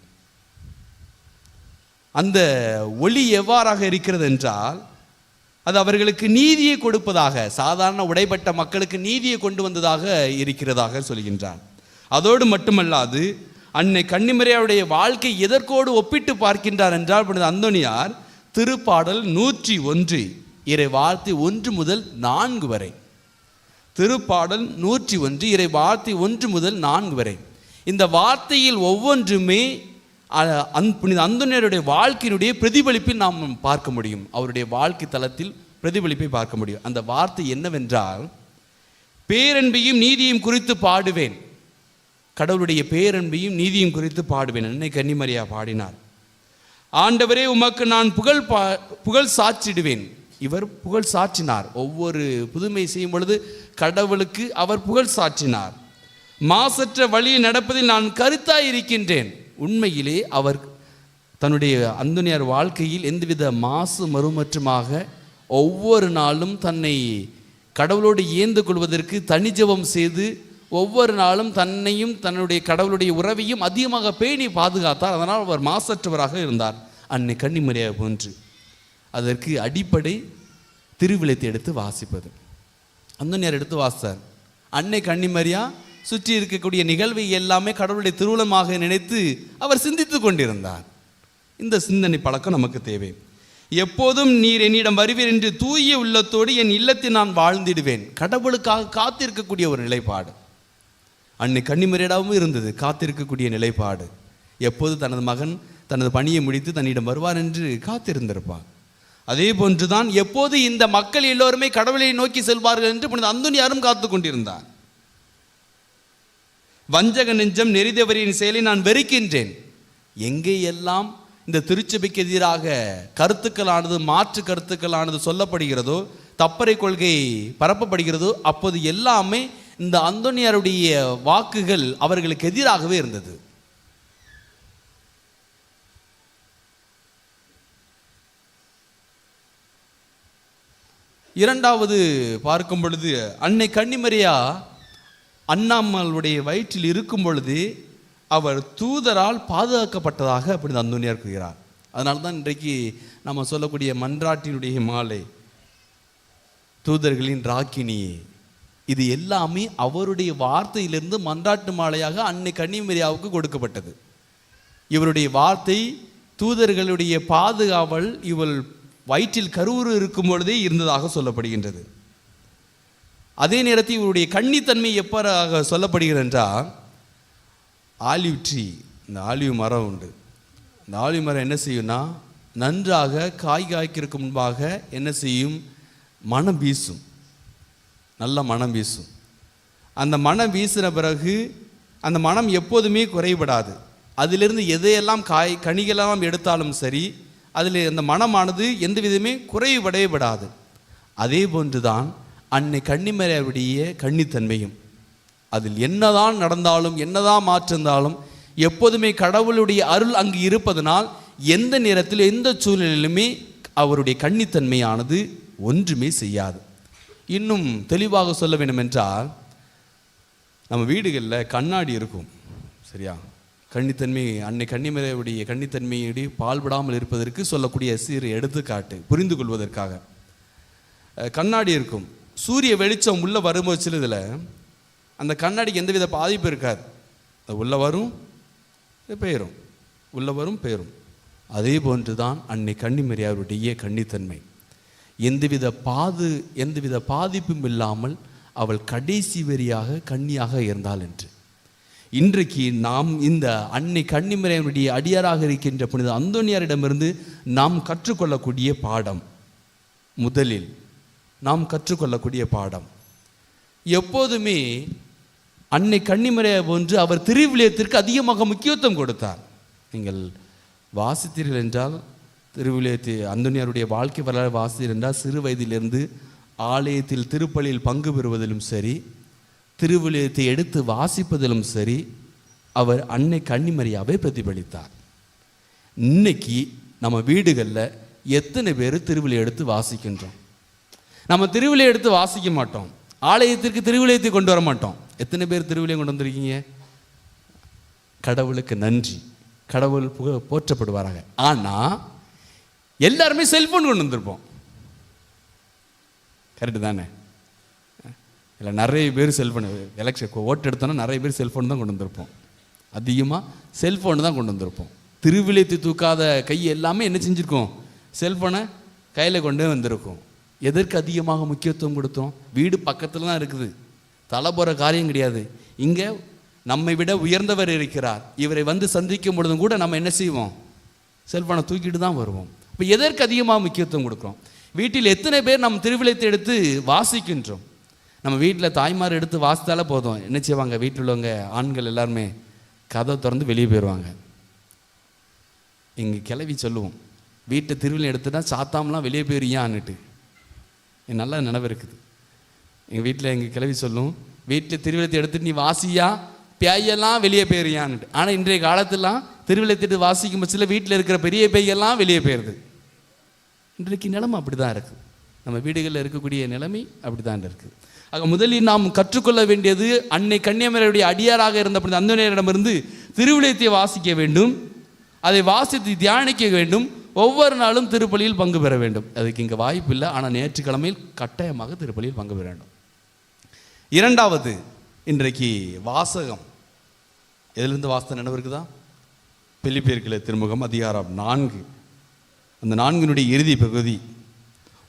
S2: அந்த ஒளி எவ்வாறாக இருக்கிறது என்றால், அது அவர்களுக்கு நீதியை கொடுப்பதாக, சாதாரண உடைப்பட்ட மக்களுக்கு நீதியை கொண்டு வந்ததாக இருக்கிறதாக சொல்கின்றார். அதோடு மட்டுமல்லாது அன்னை கன்னிமரியாவுடைய வாழ்க்கை எதற்கோடு ஒப்பிட்டு பார்க்கின்றார் என்றால், புனித அந்தோனியார் திருப்பாடல் 101 இறை வார்த்தை 1 முதல் 4 வரை, திருப்பாடல் 101 இறை வார்த்தை 1 முதல் 4 வரை, இந்த வார்த்தையில் ஒவ்வொன்றுமே புனித அந்தோனியாருடைய வாழ்க்கையினுடைய பிரதிபலிப்பை நாம் பார்க்க முடியும். அவருடைய வாழ்க்கை தளத்தில் பிரதிபலிப்பை பார்க்க முடியும். அந்த வார்த்தை என்னவென்றால், பேரன்பையும் நீதியும் குறித்து பாடுவேன். கடவுளுடைய பேரன்பையும் நீதியும் குறித்து பாடுவேன். அன்னை கன்னிமரியா பாடினார். ஆண்டவரே உமக்கு நான் புகழ் சாற்றிடுவேன். இவர் புகழ் சாற்றினார். ஒவ்வொரு புதுமை செய்யும் பொழுது கடவுளுக்கு அவர் புகழ் சாற்றினார். மாசற்ற வழியை நடப்பதில் நான் கருத்தாய் இருக்கின்றேன். உண்மையிலே அவர் தன்னுடைய அந்தோனியார் வாழ்க்கையில் எந்தவித மாசு மறுமற்றுமாக ஒவ்வொரு நாளும் தன்னை கடவுளோடு ஏந்து கொள்வதற்கு தனி ஜெபம் செய்து ஒவ்வொரு நாளும் தன்னையும் தன்னுடைய கடவுளுடைய உறவையும் அதிகமாக பேணி பாதுகாத்தார். அதனால் அவர் மாசற்றவராக இருந்தார், அன்னை கன்னிமரியா போன்று. அதற்கு அடிப்படை திருவிழத்தை எடுத்து வாசிப்பது. அந்தோனியார் எடுத்து வாசித்தார். அன்னை கன்னிமரியா சுற்றி இருக்கக்கூடிய நிகழ்வை எல்லாமே கடவுளுடைய திருவுளமாக நினைத்து அவர் சிந்தித்து கொண்டிருந்தார். இந்த சிந்தனை பழக்கம் நமக்கு தேவை. எப்போதும் நீர் என்னிடம் வருவீர் என்று தூய உள்ளத்தோடு என் இல்லத்தில் நான் வாழ்ந்திடுவேன். கடவுளுக்காக காத்திருக்கக்கூடிய ஒரு நிலைப்பாடு அன்னை கன்னிமரியாவும் இருந்தது. காத்திருக்கக்கூடிய நிலைப்பாடு. எப்போது தனது மகன் தனது பணியை முடித்து தன்னிடம் வருவார் என்று காத்திருந்திருப்பார். அதே போன்றுதான் எப்போது இந்த மக்கள் எல்லோருமே கடவுளை நோக்கி செல்வார்கள் என்று புனித அந்தோனியாரும் காத்து கொண்டிருந்தார். வஞ்சக நெஞ்சம் நெறிதவரின் செயலை நான் வெறுக்கின்றேன். எங்கே எல்லாம் இந்த திருச்சபைக்கு எதிராக கருத்துக்களானது, மாற்று கருத்துக்களானது சொல்லப்படுகிறதோ, தப்பறை கொள்கை பரப்பப்படுகிறதோ, அப்போது எல்லாமே இந்த அந்தோனியாருடைய வாக்குகள் அவர்களுக்கு எதிராகவே இருந்தது. இரண்டாவது பார்க்கும் பொழுது அன்னை கன்னிமரியா அண்ணாமலுடைய வயிற்றில் இருக்கும் பொழுது அவர் தூதரால் பாதுகாக்கப்பட்டதாக அப்படி அந்தோனியார் கூறுகிறார். அதனால தான் இன்றைக்கு நம்ம சொல்லக்கூடிய மன்றாட்டினுடைய மாலை, தூதர்களின் ராக்கினியே, இது எல்லாமே அவருடைய வார்த்தையிலிருந்து மன்றாட்டு மாலையாக அன்னை கன்னிமரியாவுக்கு கொடுக்கப்பட்டது. இவருடைய வார்த்தை, தூதர்களுடைய பாதுகாவல் இவள் வயிற்றில் கருவுறு இருக்கும் பொழுதே இருந்ததாக சொல்லப்படுகின்றது. அதே நேரத்தில் இவருடைய கன்னித்தன்மை எப்பராக சொல்லப்படுகிறது என்றால், ஆலிவ் ட்ரீ, இந்த ஆலிவ் மரம் உண்டு. இந்த ஆலிவ் மரம் என்ன செய்யும்னா, நன்றாக காய் காய்க்கிறதுக்கு முன்பாக என்ன செய்யும், மனம் வீசும், நல்ல மனம் வீசும். அந்த மனம் வீசின பிறகு அந்த மனம் எப்போதுமே குறைபடாது. அதிலிருந்து எதையெல்லாம் கனிகளெல்லாம் எடுத்தாலும் சரி, அதில் அந்த மனமானது எந்த விதமே குறைபடவே விடாது. அதே போன்றுதான் அன்னை கன்னிமரியாவுடைய கன்னித்தன்மையும். அதில் என்னதான் நடந்தாலும், என்னதான் மாற்றிருந்தாலும், எப்போதுமே கடவுளுடைய அருள் அங்கு இருப்பதனால் எந்த நேரத்தில் எந்த சூழ்நிலையிலுமே அவருடைய கன்னித்தன்மையானது ஒன்றுமே செய்யாது. இன்னும் தெளிவாக சொல்ல வேண்டும் என்றால், நம்ம வீடுகளில் கண்ணாடி இருக்கும், சரியா? கன்னித்தன்மை, அன்னை கன்னிமரியாவுடைய கன்னித்தன்மையுடைய பால்படாமல் இருப்பதற்கு சொல்லக்கூடிய சிறு எடுத்துக்காட்டு புரிந்து கொள்வதற்காக. கண்ணாடி இருக்கும். சூரிய வெளிச்சம் உள்ளே வரும்போது சிலதில் அந்த கண்ணாடிக்கு எந்தவித பாதிப்பு இருக்காது. அது உள்ளே வரும் பெயரும், உள்ளே வரும் பெயரும். அதே போன்று தான் அன்னை கன்னிமரியாவுடைய கன்னித்தன்மை. எந்தவித பாதிப்பும் இல்லாமல் அவள் கடைசி வரியாக கன்னியாக இருந்தாள் என்று. இன்றைக்கு நாம் இந்த அன்னை கன்னிமரியாவுடைய அடியாராக இருக்கின்ற புனித அந்தோனியாரிடமிருந்து நாம் கற்றுக்கொள்ளக்கூடிய பாடம், முதலில் நாம் கற்றுக்கொள்ளக்கூடிய பாடம், எப்போதுமே அன்னை கன்னிமரியா போன்று அவர் திருவிளையத்திற்கு அதிகமாக முக்கியத்துவம் கொடுத்தார். நீங்கள் வாசித்தீர்கள் என்றால், திருவிளையத்து அந்தோனியாருடைய வாழ்க்கை வரலாறு வாசித்தீர்கள் என்றால், சிறு வயதிலிருந்து ஆலயத்தில் திருப்பலியில் பங்கு பெறுவதிலும் சரி, திருவிளையத்தை எடுத்து வாசிப்பதிலும் சரி, அவர் அன்னை கன்னிமரியாவை பிரதிபலித்தார். இன்னைக்கு நம்ம வீடுகளில் எத்தனை பேர் திருவிழை எடுத்து வாசிக்கின்றோம்? நம்ம திருவிழை எடுத்து வாசிக்க மாட்டோம். ஆலயத்திற்கு திருவிளையத்தை கொண்டு வர மாட்டோம். எத்தனை பேர் திருவிளையம் கொண்டு வந்திருக்கீங்க? கடவுளுக்கு நன்றி, கடவுள் போற்றப்படுவாராக. ஆனால் எல்லாருமே செல்ஃபோன் கொண்டு வந்திருப்போம். கரெக்டு தானே? இல்லை, நிறைய பேர் செல்ஃபோன், எலெக்ஷன் ஓட்டு எடுத்தோன்னா நிறைய பேர் செல்ஃபோன் தான் கொண்டு வந்திருப்போம். அதிகமாக செல்ஃபோன் தான் கொண்டு வந்திருப்போம். திருவிளையத்தை தூக்காத கை எல்லாமே என்ன செஞ்சுருக்கோம்? செல்ஃபோனை கையில் கொண்டே வந்திருக்கோம். எதற்கு அதிகமாக முக்கியத்துவம் கொடுத்தோம்? வீடு பக்கத்தில் தான் இருக்குது, தலை போகிற காரியம் கிடையாது. இங்கே நம்மை விட உயர்ந்தவர் இருக்கிறார். இவரை வந்து சந்திக்கும் பொழுதும் கூட நம்ம என்ன செய்வோம்? செல்ஃபோனை தூக்கிட்டு தான் வருவோம். இப்போ எதற்கு அதிகமாக முக்கியத்துவம் கொடுக்குறோம்? வீட்டில் எத்தனை பேர் நம்ம திருவிளையத்தை எடுத்து வாசிக்கின்றோம்? நம்ம வீட்டில் தாய்மார் எடுத்து வாசித்தாலே போதும், என்ன செய்வாங்க? வீட்டில் உள்ளவங்க ஆண்கள் எல்லாருமே கதை திறந்து வெளியே போயிடுவாங்க. எங்கள் கிளவி சொல்லுவோம், வீட்டை திருவிழா எடுத்துட்டா சாத்தாமலாம் வெளியே போயிருயான்னுட்டு. என் நல்ல நினைவு இருக்குது. எங்கள் வீட்டில் எங்கள் கிளவி சொல்லும், வீட்டில் திருவிழத்தை எடுத்துட்டு நீ வாசியா, பேயெல்லாம் வெளியே போயிருயான்னுட்டு. ஆனால் இன்றைய காலத்திலாம் திருவிழத்திட்டு வாசிக்கும் பட்சத்தில் வீட்டில் இருக்கிற பெரிய பேயெல்லாம் வெளியே போயிடுது. இன்றைக்கு நிலைமை அப்படி தான் இருக்குது. நம்ம வீடுகளில் இருக்கக்கூடிய நிலைமை அப்படி தான் இருக்குது. ஆக முதலில் நாம் கற்றுக்கொள்ள வேண்டியது, அன்னை கன்னிமரியாவுடைய அடியாராக இருந்த அந்தோனியாரிடமிருந்து திருவிளையத்தை வாசிக்க வேண்டும், அதை வாசித்து தியானிக்க வேண்டும், ஒவ்வொரு நாளும் திருப்பலியில் பங்கு பெற வேண்டும். அதுக்கு இங்கே வாய்ப்பு இல்லை, ஆனால் ஞாயிற்றுக்கிழமையில் கட்டாயமாக திருப்பலியில் பங்கு பெற வேண்டும். இரண்டாவது, இன்றைக்கு வாசகம் எதிலிருந்து வாசத்தை நினைவு இருக்குதா? பிலிப்பியர்களை திருமுகம் அதிகாரம் 4, அந்த 4 இறுதி பகுதி,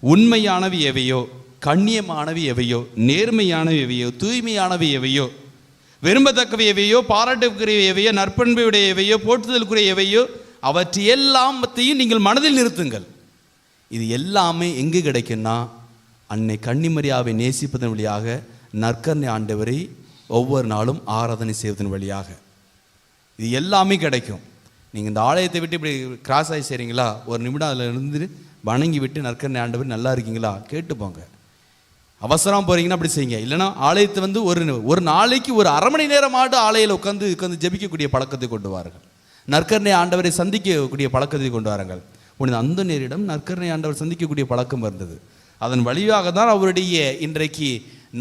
S2: உண்மையானவை எவையோ, கண்ணியமானவை எவையோ, நேர்மையானவை எவையோ, தூய்மையானவை எவையோ, விரும்பத்தக்கவை எவையோ, பாராட்டுக்குரிய எவையோ, நற்பண்புடைய எவையோ, போற்றுதலுக்குரிய எவையோ, அவற்றை எல்லாத்தையும் நீங்கள் மனதில் நிறுத்துங்கள். இது எல்லாமே எங்கு கிடைக்குன்னா, அன்னை கன்னிமரியாவை நேசிப்பதன் வழியாக, நற்கருணை ஆண்டவரை ஒவ்வொரு நாளும் ஆராதனை செய்வதன் வழியாக இது எல்லாமே கிடைக்கும். நீங்கள் இந்த ஆலயத்தை விட்டு இப்படி கிராஸ் ஆகி செய்கிறீங்களா, ஒரு நிமிடம் அதில் இருந்து வணங்கி விட்டு நற்கருணை ஆண்டவர் நல்லா இருக்கீங்களா கேட்டு போங்க. அவசரம் போகிறீங்கன்னா அப்படி செய்யுங்க. இல்லைனா ஆலயத்தை வந்து ஒரு நாளைக்கு ஒரு அரை மணி நேரமாட்டு ஆலயில் உட்காந்து ஜெபிக்கக்கூடிய பழக்கத்தை கொண்டு வாருங்கள். நற்கருணை ஆண்டவரை சந்திக்கக்கூடிய பழக்கத்தை கொண்டு வாருங்கள். உனது அந்தோனியரிடம் நற்கருணை ஆண்டவர் சந்திக்கக்கூடிய பழக்கம் இருந்தது. அதன் வழியாக தான் அவருடைய இன்றைக்கு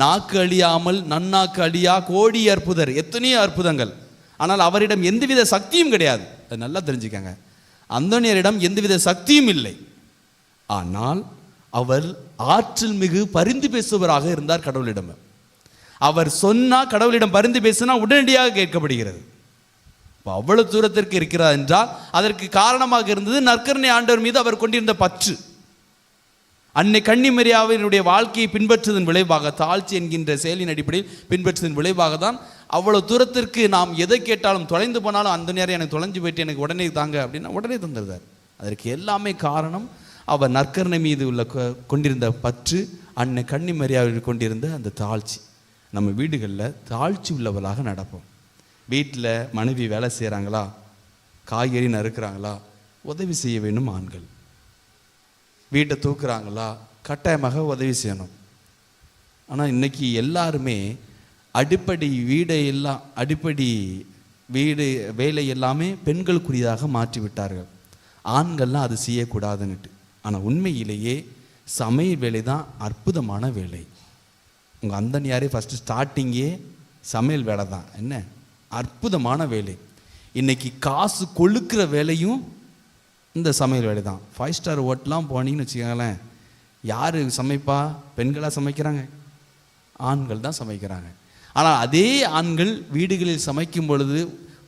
S2: நாக்கு அழியாமல் நன்னாக்கு அழியா கோடி அற்புதர், எத்தனையோ அற்புதங்கள். ஆனால் அவரிடம் எந்தவித சக்தியும் கிடையாது. அது நல்லா தெரிஞ்சுக்கங்க. அந்தோனியரிடம் எந்தவித சக்தியும் இல்லை. ஆனால் அவர் ஆற்றல் மிகு பரிந்து பேசுவராக இருந்தார் கடவுளிடம். அவர் சொன்னா, கடவுளிடம் பரிந்து பேசினா உடனடியாக கேட்கப்படுகிறது. அவ்வளவு தூரத்திற்கு இருக்கிறார் என்றால் அதற்கு காரணமாக இருந்தது நற்கருணை ஆண்டவர் மீது அவர் கொண்டிருந்த பற்று. அன்னை கன்னிமரியாவினுடைய வாழ்க்கையை பின்பற்றுவதன் விளைவாக, தாழ்ச்சி என்கின்ற செயலின் அடிப்படையில் பின்பற்றுவதன் விளைவாக தான் அவ்வளவு தூரத்திற்கு நாம் எதை கேட்டாலும், தொலைந்து போனாலும் அந்த நேரம் எனக்கு தொலைஞ்சு போயிட்டு எனக்கு உடனே தாங்க அப்படின்னா உடனே தந்துடுறார். அதற்கு எல்லாமே காரணம் அவர் நற்கருணை மீது உள்ள கொண்டிருந்த பற்று, அன்னை கன்னிமரியாவில் கொண்டிருந்த அந்த தாழ்ச்சி. நம்ம வீடுகளில் தாழ்ச்சி உள்ளவர்களாக நடப்போம். வீட்டில் மனைவி வேலை செய்கிறாங்களா, காய்கறி நறுக்கிறாங்களா, உதவி செய்ய வேண்டும் ஆண்கள். வீட்டை தூக்குறாங்களா, கட்டாயமாக உதவி செய்யணும். ஆனால் இன்றைக்கி எல்லாருமே அடிப்படை வீடு வேலை எல்லாமே பெண்களுக்குரியதாக மாற்றி விட்டார்கள். ஆண்கள்லாம் அது செய்யக்கூடாதுன்னுட்டு. ஆனால் உண்மையிலேயே சமையல் வேலை தான் அற்புதமான வேலை. உங்கள் அந்தனியாரே ஃபஸ்ட்டு ஸ்டார்டிங்கே சமையல் வேலை தான். என்ன அற்புதமான வேலை. இன்றைக்கி காசு கொழுக்கிற வேலையும் இந்த சமையல் வேலை தான். 5 ஸ்டார் ஹோட்டலாம் போனீங்கன்னு வச்சுக்கோங்களேன், யார் சமைப்பா? பெண்களாக சமைக்கிறாங்க, ஆண்கள் தான் சமைக்கிறாங்க. ஆனால் அதே ஆண்கள் வீடுகளில் சமைக்கும் பொழுது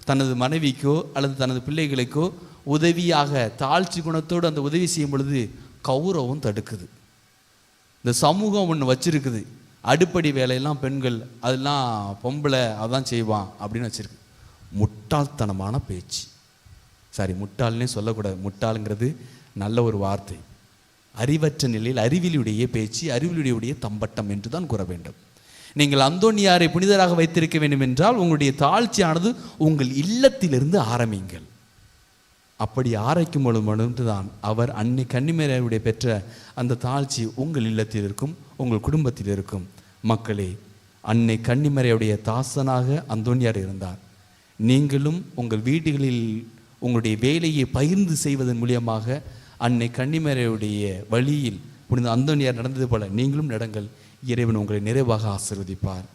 S2: தனது மனைவிக்கோ அல்லது தனது பிள்ளைகளுக்கோ உதவியாக தாழ்ச்சி குணத்தோடு அந்த உதவி செய்யும் பொழுது கௌரவம் தடுக்குது. இந்த சமூகம் ஒன்று வச்சிருக்குது, அடுப்படி வேலையெல்லாம் பெண்கள், அதெல்லாம் பொம்பளை அதான் செய்வான் அப்படின்னு வச்சிருக்கு. முட்டாள்தனமான பேச்சு. சாரி, முட்டாள்னே சொல்லக்கூடாது. முட்டாளுங்கிறது நல்ல ஒரு வார்த்தை. அறிவற்ற நிலையில் அறிவிலுடைய பேச்சு, அறிவிலுடைய தம்பட்டம் என்று தான் கூற வேண்டும். நீங்கள் அந்தோனியாரை புனிதராக வைத்திருக்க வேண்டும் என்றால் உங்களுடைய தாழ்ச்சியானது உங்கள் இல்லத்திலிருந்து ஆரம்பிங்கள். அப்படி ஆரைக்கும் பொழுது தான் அவர் அன்னை கன்னிமரியாவுடைய பெற்ற அந்த தாழ்ச்சி உங்கள் இல்லத்தில் இருக்கும், உங்கள் குடும்பத்தில் இருக்கும். மக்களே, அன்னை கன்னிமரியாவுடைய தாசனாக அந்தோனியார் இருந்தார். நீங்களும் உங்கள் வீடுகளில் உங்களுடைய வேலையை பகிர்ந்து செய்வதன் மூலியமாக அன்னை கன்னிமரியாவுடைய வழியில் புனித அந்தோனியார் நடந்தது போல நீங்களும் நடங்கள். இறைவன் உங்களை நிறைவாக ஆசீர்வதிப்பார்.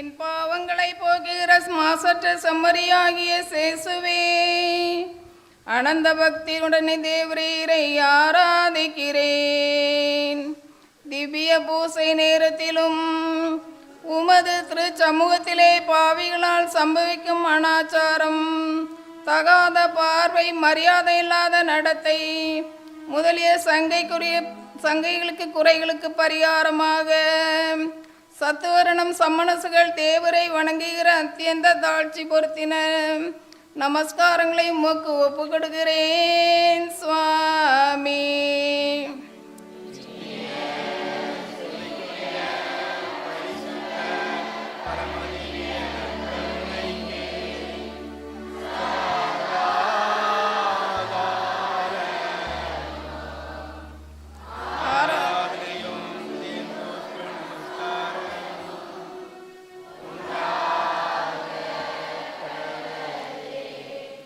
S1: என் பாவங்களை போக்குகிற மாசற்ற செம்மறியாகிய சேசுவே, அனந்த பக்தியுடனே தேவரீரை ஆராதிக்கிறேன். திவ்ய பூசை நேரத்திலும் உமது திரு சமூகத்திலே பாவிகளால் சம்பவிக்கும் அனாச்சாரம், தகாத பார்வை, மரியாதை இல்லாத நடத்தை முதலிய சங்கைகளுக்கு குறைகளுக்கு பரிகாரமாக சத்துவரணம் சம்மனசுகள் தேவரை வணங்குகிற அத்தியந்த தாழ்ச்சி பொருத்தின நமஸ்காரங்களை உமக்கு ஒப்பு கொடுக்கிறேன் சுவாமி.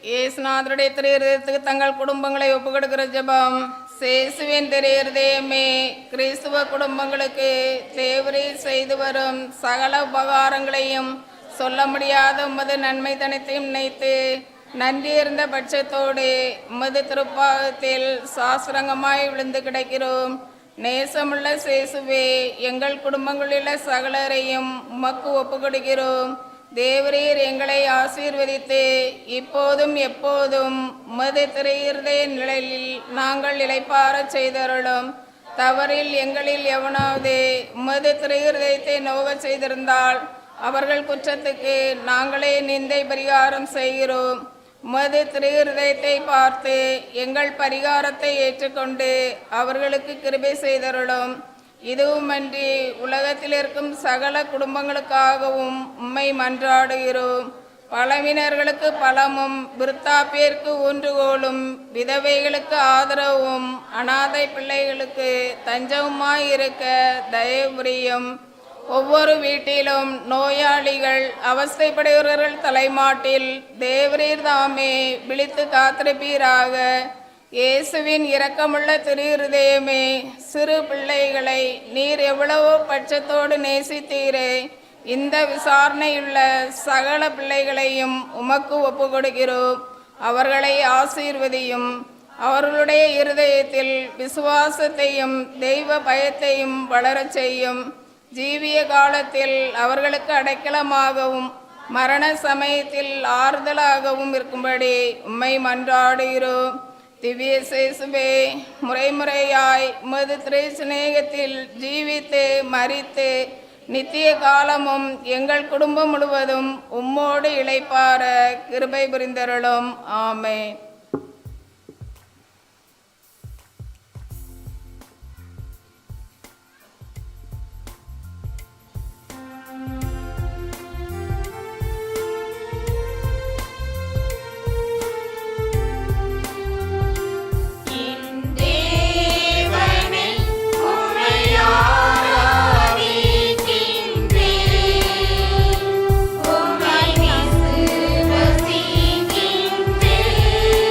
S1: இயேசுநாதருடைய திரையதயத்துக்கு தங்கள் குடும்பங்களை ஒப்புக்கொடுக்கிற ஜெபம். சேசுவின் திரையதயமே, கிறிஸ்துவ குடும்பங்களுக்கு தேவரீர் செய்து வரும் சகல உபகாரங்களையும் சொல்ல முடியாத உமது நன்மை தனத்தையும் நினைத்து நன்றியிருந்த பட்சத்தோடு உமது திருப்பாதத்தில் சாஸ்திரங்கமாய் விழுந்து கிடக்கிறோம். நேசமுள்ள சேசுவே, எங்கள் குடும்பங்களிலுள்ள சகலரையும் உமக்கு ஒப்புக்கொடுக்கிறோம். தேவரீர் எங்களை ஆசீர்வதித்து இப்போதும் எப்போதும் உமது திரையிருதய நிலையில் நாங்கள் இளைப்பாறச் செய்தருளும். தவறில் எங்களில் எவனாவது உமது திரையிருதயத்தை நோக செய்திருந்தால் அவர்கள் குற்றத்துக்கு நாங்களே நிந்தை பரிகாரம் செய்கிறோம். உமது திரையிருதயத்தை பார்த்து எங்கள் பரிகாரத்தை ஏற்றுக்கொண்டு அவர்களுக்கு கிருபை செய்தருளும். இதுவுமன்றி உலகத்தில் இருக்கும் சகல குடும்பங்களுக்காகவும் உம்மை மன்றாடுகிறோம். பலவினர்களுக்கு பலமும், விருத்தாப்பியருக்கு ஊன்றுகோலும், விதவைகளுக்கு ஆதரவும், அனாதை பிள்ளைகளுக்கு தஞ்சவுமாயிருக்க தயவுரியும். ஒவ்வொரு வீட்டிலும் நோயாளிகள், அவஸ்தைப்படுகிறவர்கள் தலைமாட்டில் தேவரீர் தாமே விழித்து காத்திருப்பீராக. இயேசுவின் இரக்கமுள்ள திருஹிருதயமே, சிறு பிள்ளைகளை நீர் எவ்வளவோ பட்சத்தோடு நேசித்தீரே. இந்த விசாரணையுள்ள சகல பிள்ளைகளையும் உமக்கு ஒப்பு கொடுக்கிறோம். அவர்களை ஆசீர்வதியும். அவர்களுடைய இருதயத்தில் விசுவாசத்தையும் தெய்வ பயத்தையும் வளரச் செய்யும். ஜீவிய காலத்தில் அவர்களுக்கு அடைக்கலமாகவும் மரண சமயத்தில் ஆறுதலாகவும் இருக்கும்படி உம்மை மன்றாடுகிறோம். திவ்ய சேசுவே, முறைமுறையாய் உமது திரு-சிநேகத்தில் ஜீவித்து மரித்து நித்திய காலமும் எங்கள் குடும்பம் முழுவதும் உம்மோடு இளைப்பாற கிருபை புரிந்தருளும். ஆமென்.
S3: உம்மை விசுவசிக்கின்றேன்.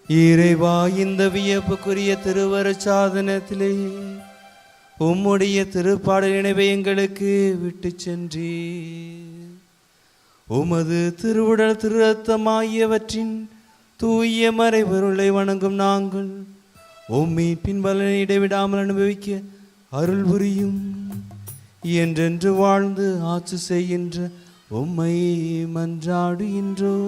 S3: இறைவா, இந்த வியப்புக்குரிய திருவருட்சாதனத்திலே உம்முடைய திருப்பாடல் நினைவை எங்களுக்கு விட்டு சென்றே. உமது திருவுடல் திரு ரத்தமாகியவற்றின் தூய மறைபொருளை வணங்கும் நாங்கள் உம்மை பின்பலனை இடைவிடாமல் அனுபவிக்க அருள் புரியும். என்றென்று வாழ்ந்து ஆட்சி செய்கின்ற உம்மை மன்றாடுகின்றோ.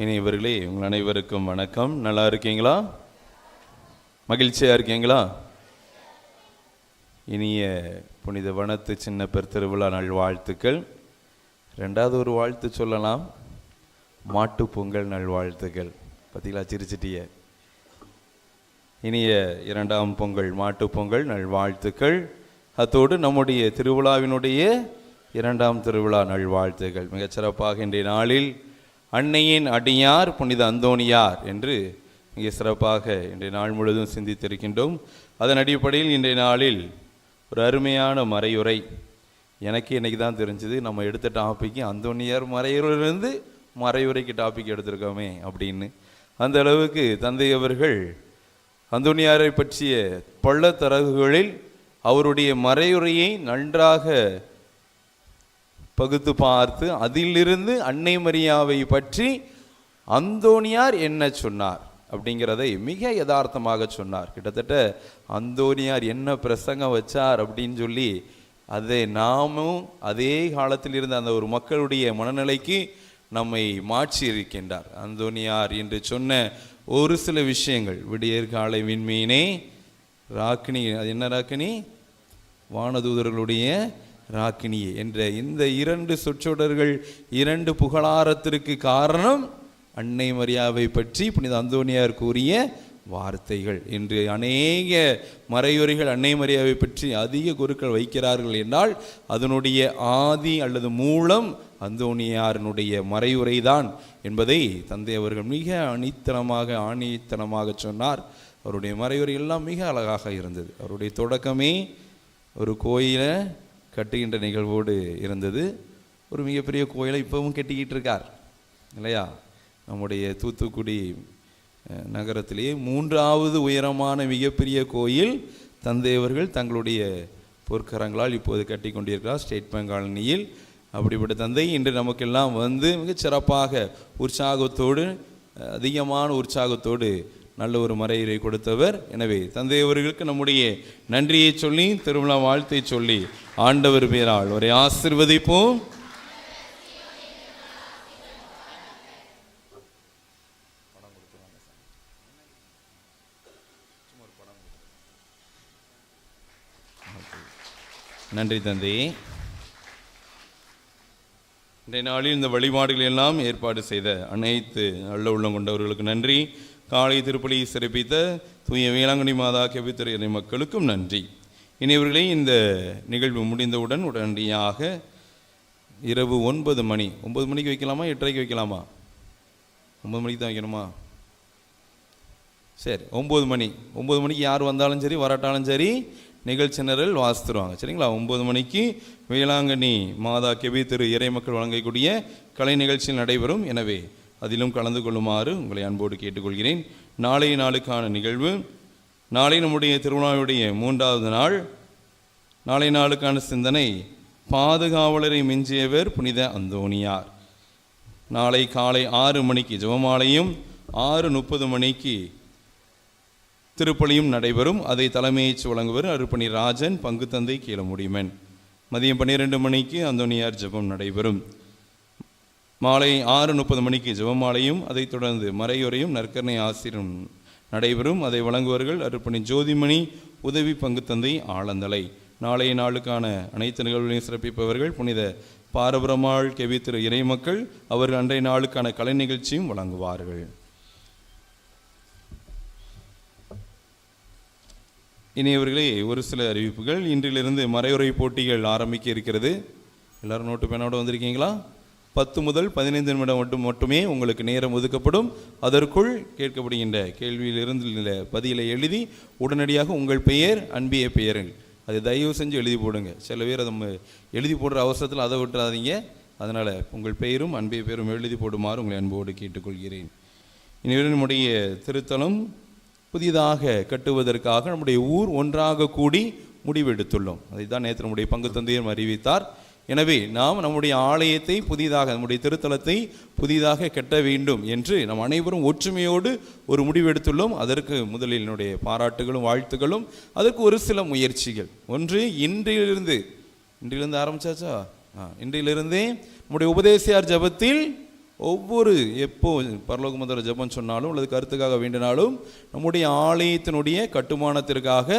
S4: இனியவர்களே, உங்கள் அனைவருக்கும் வணக்கம். நல்லா இருக்கீங்களா? மகிழ்ச்சியாக இருக்கீங்களா? இனிய புனித வனத்து சின்ன பெர் திருவிழா நல்வாழ்த்துக்கள். ரெண்டாவது ஒரு வாழ்த்து சொல்லலாம், மாட்டு பொங்கல் நல்வாழ்த்துக்கள். பார்த்தீங்களா, சிரிச்சிட்டிய. இனிய இரண்டாம் பொங்கல் மாட்டு பொங்கல் நல்வாழ்த்துக்கள். அத்தோடு நம்முடைய திருவிழாவினுடைய இரண்டாம் திருவிழா நல்வாழ்த்துக்கள். மிகச்சிறப்பாக இன்றைய நாளில் அன்னையின் அடியார் புனித அந்தோணியார் என்று மிக சிறப்பாக இன்றைய நாள் முழுவதும் சிந்தித்திருக்கின்றோம். அதன் அடிப்படையில் இன்றைய நாளில் ஒரு அருமையான மறையுரை. எனக்கு இன்றைக்கி தான் தெரிஞ்சது, நம்ம எடுத்த டாப்பிக்கு அந்தோணியார் மறையுரையிலிருந்து மறையுரைக்கு டாபிக் எடுத்திருக்கோமே அப்படின்னு. அந்த அளவுக்கு தந்தை அவர்கள் அந்தோணியாரை பற்றிய பள்ளத்தரகுகளில் அவருடைய மறையுரையை நன்றாக பகுத்து பார்த்து அதிலிருந்து அன்னை மரியாவை பற்றி அந்தோணியார் என்ன சொன்னார் அப்படிங்கிறதை மிக யதார்த்தமாக சொன்னார். கிட்டத்தட்ட அந்தோணியார் என்ன பிரசங்கம் வச்சார் அப்படின்னு சொல்லி அதை நாமும் அதே காலத்தில் இருந்த அந்த ஒரு மக்களுடைய மனநிலைக்கு நம்மை மாற்றி இருக்கின்றார். அந்தோணியார் என்று சொன்ன ஒரு சில விஷயங்கள், விடியற்காலை விண்மீனே, ராக்கினி, அது என்ன ராக்கினி, வானதூதர்களுடைய ராக்கினியே என்ற இந்த இரண்டு சொற்றொடர்கள், இரண்டு புகழாரத்திற்கு காரணம் அன்னை மரியாவை பற்றி புனித அந்தோணியார் கூறிய வார்த்தைகள். இன்று அநேக மறையுரைகள் அன்னை மரியாவை பற்றி அதிக குருக்கள் வைக்கிறார்கள் என்றால் அதனுடைய ஆதி அல்லது மூலம் அந்தோனியாரினுடைய மறையுரை தான் என்பதை தந்தை அவர்கள் மிக ஆணித்தனமாக சொன்னார். அவருடைய மறையுரை எல்லாம் மிக அழகாக இருந்தது. அவருடைய தொடக்கமே ஒரு கோயிலை கட்டுகின்ற நிகழ்வோடு இருந்தது. ஒரு மிகப்பெரிய கோயிலை இப்பவும் கட்டிக்கிட்டு இருக்கார் இல்லையா? நம்முடைய தூத்துக்குடி நகரத்திலேயே 3வது உயரமான மிகப்பெரிய கோயில் தந்தையவர்கள் தங்களுடைய பொற்கரங்களால் இப்போது கட்டி கொண்டிருக்கிறார் ஸ்டேட் பேங்க் காலனியில். அப்படிப்பட்ட தந்தை இன்று நமக்கெல்லாம் வந்து மிகச் சிறப்பாக உற்சாகத்தோடு, அதிகமான உற்சாகத்தோடு நல்ல ஒரு மறையுரை கொடுத்தவர். எனவே தந்தையவர்களுக்கு நம்முடைய நன்றியை சொல்லி, திருவிழா வாழ்த்தை சொல்லி ஆண்டவர் பேரால் ஒரு ஆசீர்வதிப்போம். நன்றி தந்தை. இன்றைய நாளில் இந்த வழிபாடுகள் எல்லாம் ஏற்பாடு செய்த அனைத்து நல்ல உள்ளம் கொண்டவர்களுக்கு நன்றி. காலை திருப்பலி சிறப்பித்த தூய வேளாங்கண்ணி மாதா கெபித்துறை மக்களுக்கும் நன்றி. இனியவர்களே, இந்த நிகழ்வு முடிந்தவுடன் உடனடியாக இரவு 9 மணி, 9 மணிக்கு வைக்கலாமா 8:30க்கு வைக்கலாமா? 9 மணிக்கு தான் வைக்கணுமா? சரி, 9 மணிக்கு யார் வந்தாலும் சரி வராட்டாலும் சரி நிகழ்ச்சி நிரல் வாசித்துருவாங்க. சரிங்களா? 9 மணிக்கு வேளாங்கண்ணி மாதா கெபித்திரு இறை மக்கள் வழங்கக்கூடிய கலை நிகழ்ச்சியில் நடைபெறும். எனவே அதிலும் கலந்து கொள்ளுமாறு உங்களை அன்போடு கேட்டுக்கொள்கிறேன். நாளைய நாளுக்கான நிகழ்வு, நாளை நம்முடைய திருவிழாவுடைய 3வது நாள். நாளைய நாளுக்கான சிந்தனை, பாதுகாவலரை மிஞ்சியவர் புனித அந்தோனியார். நாளை காலை 6 மணிக்கு ஜெபமாலையும் 6:30 மணிக்கு திருப்பலியும் நடைபெறும். அதை தலைமையேற்று வழங்குவர் அருப்பணி ராஜன், பங்கு தந்தை கீழமுடிமன். மதியம் 12 மணிக்கு அந்தோனியார் ஜெபம் நடைபெறும். மாலை 6:30 மணிக்கு ஜெபமாலையும் அதைத் தொடர்ந்து மறையுரையும் நற்கருணை ஆசிரும் நடைபெறும். அதை வழங்குவார்கள் அருப்பணி ஜோதிமணி, உதவி பங்கு தந்தை ஆலந்தலை. நாளைய நாளுக்கான அனைத்து நிகழ்வுகளையும் சிறப்பிப்பவர்கள் புனித பாரபுரமாள் கெபித்திரு இறை மக்கள். அவர்கள் அன்றைய நாளுக்கான கலை நிகழ்ச்சியும் வழங்குவார்கள். இனியவர்களே, ஒரு சில அறிவிப்புகள். இன்றிலிருந்து மறையுரை போட்டிகள் ஆரம்பிக்க இருக்கிறது. எல்லாரும் நோட்டு பேனோடு வந்திருக்கீங்களா? 10 முதல் 15 நிமிடம் மட்டுமே உங்களுக்கு நேரம் ஒதுக்கப்படும். அதற்குள் கேட்கப்படுகின்ற கேள்வியிலிருந்து பதிலை எழுதி உடனடியாக உங்கள் பெயர், அன்பிய பெயர்கள் அதை தயவு செஞ்சு எழுதி போடுங்க. சில பேர் அதை எழுதி போடுற அவசரத்தில் அதை விட்டுறாதீங்க. அதனால் உங்கள் பெயரும் அன்பிய பெயரும் எழுதி போடுமாறு உங்களை அன்போடு கேட்டுக்கொள்கிறேன். இனிவரை நம்முடைய திருத்தலம் புதிதாக கட்டுவதற்காக நம்முடைய ஊர் ஒன்றாக கூடி முடிவெடுத்துள்ளோம். அதை தான் நேற்று நம்முடைய பங்கு தந்தையர் அறிவித்தார். எனவே நாம் நம்முடைய ஆலயத்தை புதிதாக, நம்முடைய திருத்தலத்தை புதிதாக கட்ட வேண்டும் என்று நாம் அனைவரும் ஒற்றுமையோடு ஒரு முடிவெடுத்துள்ளோம். அதற்கு முதலில் என்னுடைய பாராட்டுகளும் வாழ்த்துக்களும். அதற்கு ஒரு சில முயற்சிகள். ஒன்று, இன்றிலிருந்து ஆரம்பிச்சாச்சா? இன்றிலிருந்தே நம்முடைய உபதேசியார் ஜபத்தில் எப்போ பரலோக மந்திர ஜபம் சொன்னாலும் அல்லது கருத்துக்காக வேண்டினாலும் நம்முடைய ஆலயத்தினுடைய கட்டுமானத்திற்காக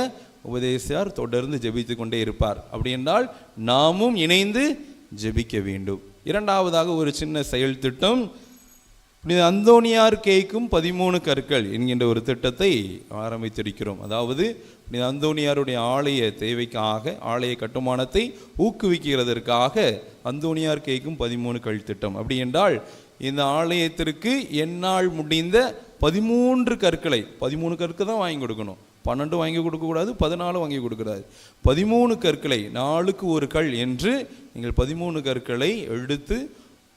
S4: உபதேசியார் தொடர்ந்து ஜெபித்து கொண்டே இருப்பார். அப்படி என்றால் நாமும் இணைந்து ஜெபிக்க வேண்டும். இரண்டாவதாக ஒரு சின்ன செயல் திட்டம், அந்தோனியார் கேக்கும் 13 கற்கள் என்கின்ற ஒரு திட்டத்தை ஆரம்பித்திருக்கிறோம். அதாவது அந்தோனியாருடைய ஆலய தேவைக்காக, ஆலய கட்டுமானத்தை ஊக்குவிக்கிறதற்காக அந்தோனியார் கேக்கும் 13 கல் திட்டம். அப்படி என்றால் இந்த ஆலயத்திற்கு என்னால் முடிந்த 13 கற்களை, 13 கற்கள் தான் வாங்கி கொடுக்கணும். 12 வாங்கி கொடுக்கக்கூடாது, 14 வாங்கி கொடுக்கூடாது. 13 கற்களை, நாளுக்கு ஒரு கல் என்று நீங்கள் 13 கற்களை எடுத்து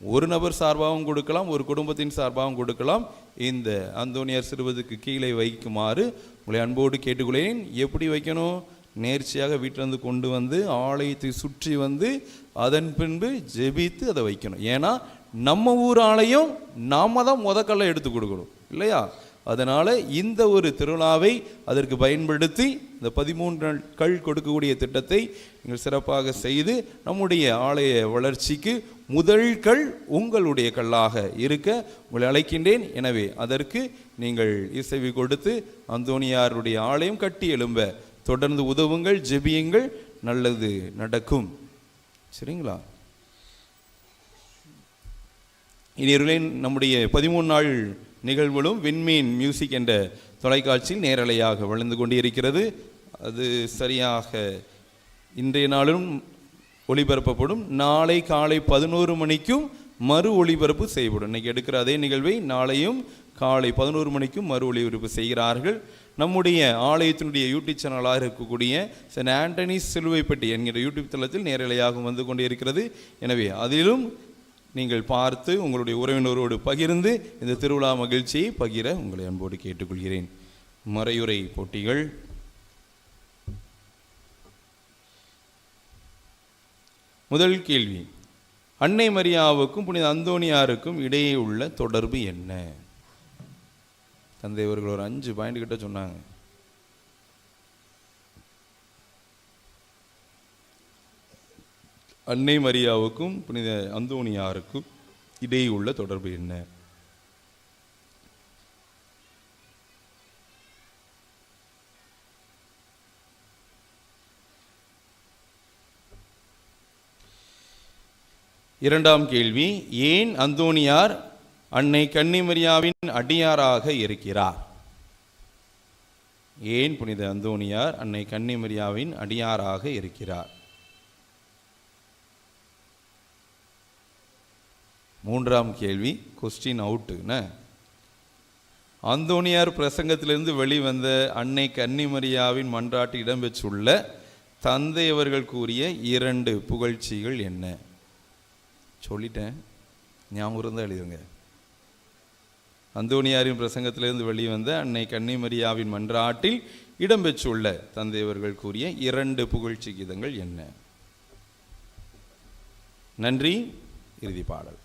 S4: ஒரு நபர் சார்பாகவும் கொடுக்கலாம், ஒரு குடும்பத்தின் சார்பாகவும் கொடுக்கலாம். இந்த அந்தோனியார் சிறுவதுக்கு கீழே வைக்குமாறு உங்களை அன்போடு கேட்டுக்கொள்கிறேன். எப்படி வைக்கணும்? நேர்ச்சியாக வீட்டிலிருந்து கொண்டு வந்து ஆலயத்தை சுற்றி வந்து அதன் பின்பு ஜெபித்து அதை வைக்கணும். ஏன்னா நம்ம ஊர் ஆலயம் நாம தான் முதக்கல்லை எடுத்து கொடுக்கணும் இல்லையா? அதனால் இந்த ஒரு திருவிழாவை அதற்கு பயன்படுத்தி இந்த 13 கல் கொடுக்கக்கூடிய திட்டத்தை நீங்கள் சிறப்பாக செய்து நம்முடைய ஆலய வளர்ச்சிக்கு முதல் கல் உங்களுடைய கல்லாக இருக்க உங்களை அழைக்கின்றேன். எனவே அதற்கு நீங்கள் இசைவு கொடுத்து அந்தோனியாருடைய ஆலயம் கட்டி எழும்ப தொடர்ந்து உதவுங்கள், ஜெபியுங்கள், நல்லது நடக்கும். சரிங்களா? இனியவர்களே, நம்முடைய 13 நாள் நிகழ்வுகளும் விண்மீன் மியூசிக் என்ற தொலைக்காட்சியில் நேரலையாக வளர்ந்து கொண்டிருக்கிறது. அது சரியாக இன்றைய நாளும் ஒளிபரப்பப்படும். நாளை காலை 11 மணிக்கும் மறு ஒளிபரப்பு செய்யப்படும். இன்றைக்கி எடுக்கிற அதே நிகழ்வை நாளையும் காலை 11 மணிக்கும் மறு ஒளிபரப்பு செய்கிறார்கள். நம்முடைய ஆலயத்தினுடைய யூடியூப் சேனலாக இருக்கக்கூடிய சென்ட் ஆண்டனிஸ் சிலுவைப்பட்டி என்கிற யூடியூப் தளத்தில் நேரலையாக வந்து கொண்டே இருக்கிறது. எனவே அதிலும் நீங்கள் பார்த்து உங்களுடைய உறவினரோடு பகிர்ந்து இந்த திருவிழா மகிழ்ச்சியை பகிர உங்களை அன்போடு கேட்டுக்கொள்கிறேன். மறையுரை போட்டிகள். முதல் கேள்வி, அன்னை மரியாவுக்கும் புனித அந்தோனியாருக்கும் இடையே உள்ள தொடர்பு என்ன? தந்தை அவர்கள் ஒரு 5 பாயிண்ட் கிட்ட சொன்னாங்க. அன்னை மரியாவுக்கும் புனித அந்தோனியாருக்கும் இடையே உள்ள தொடர்பு என்ன? இரண்டாம் கேள்வி, ஏன் அந்தோனியார் அன்னை கன்னிமரியாவின் அடியாராக இருக்கிறார்? ஏன் புனித அந்தோனியார் அன்னை கன்னிமரியாவின் அடியாராக இருக்கிறார்? மூன்றாம் கேள்வி, கொஸ்டின் அவுட்டுன்னு, அந்தோனியார் பிரசங்கத்திலிருந்து வெளிவந்த அன்னை கன்னிமரியாவின் மன்றாட்டு இடம்பெற்றுள்ள தந்தை அவர்கள் கூறிய 2 புகழ்ச்சிகள் என்ன? சொல்லிட்டேன், ஞாபகம் இருந்தால் எழுதுங்க. அந்தோனியாரின் பிரசங்கத்திலிருந்து வெளிவந்த அன்னை கன்னிமரியாவின் மன்றாட்டில் இடம்பெற்றுள்ள தந்தையவர்கள் கூறிய 2 புகழ்ச்சி கீதங்கள் என்ன? நன்றி. இறுதி பாடல்.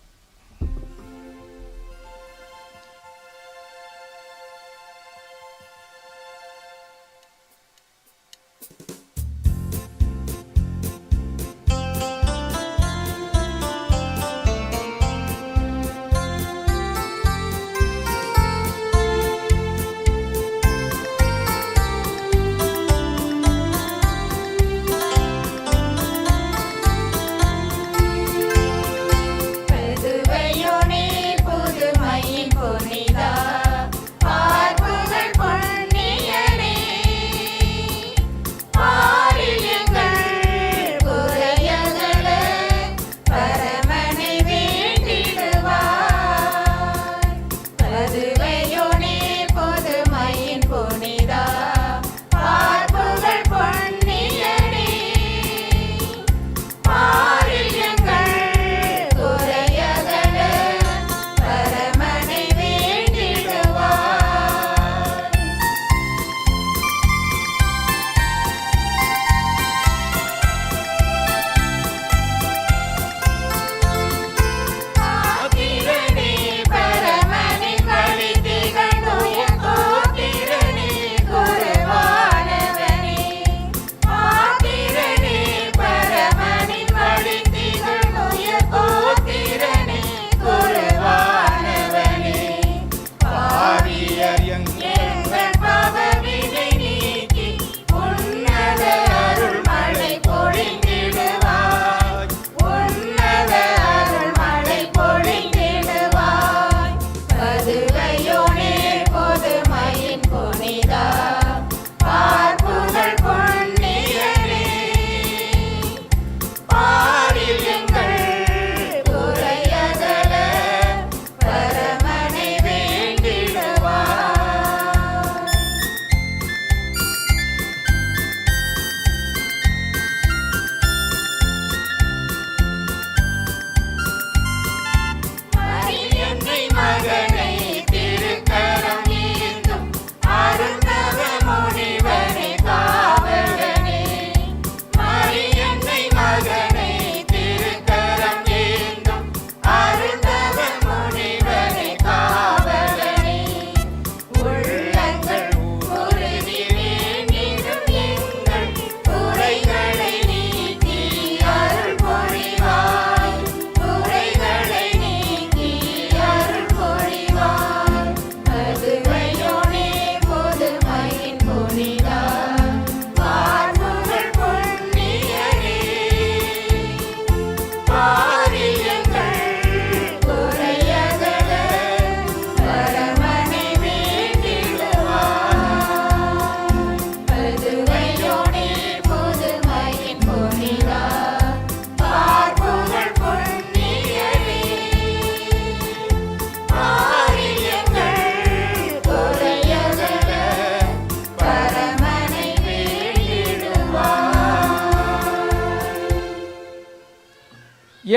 S5: பரிசுத்த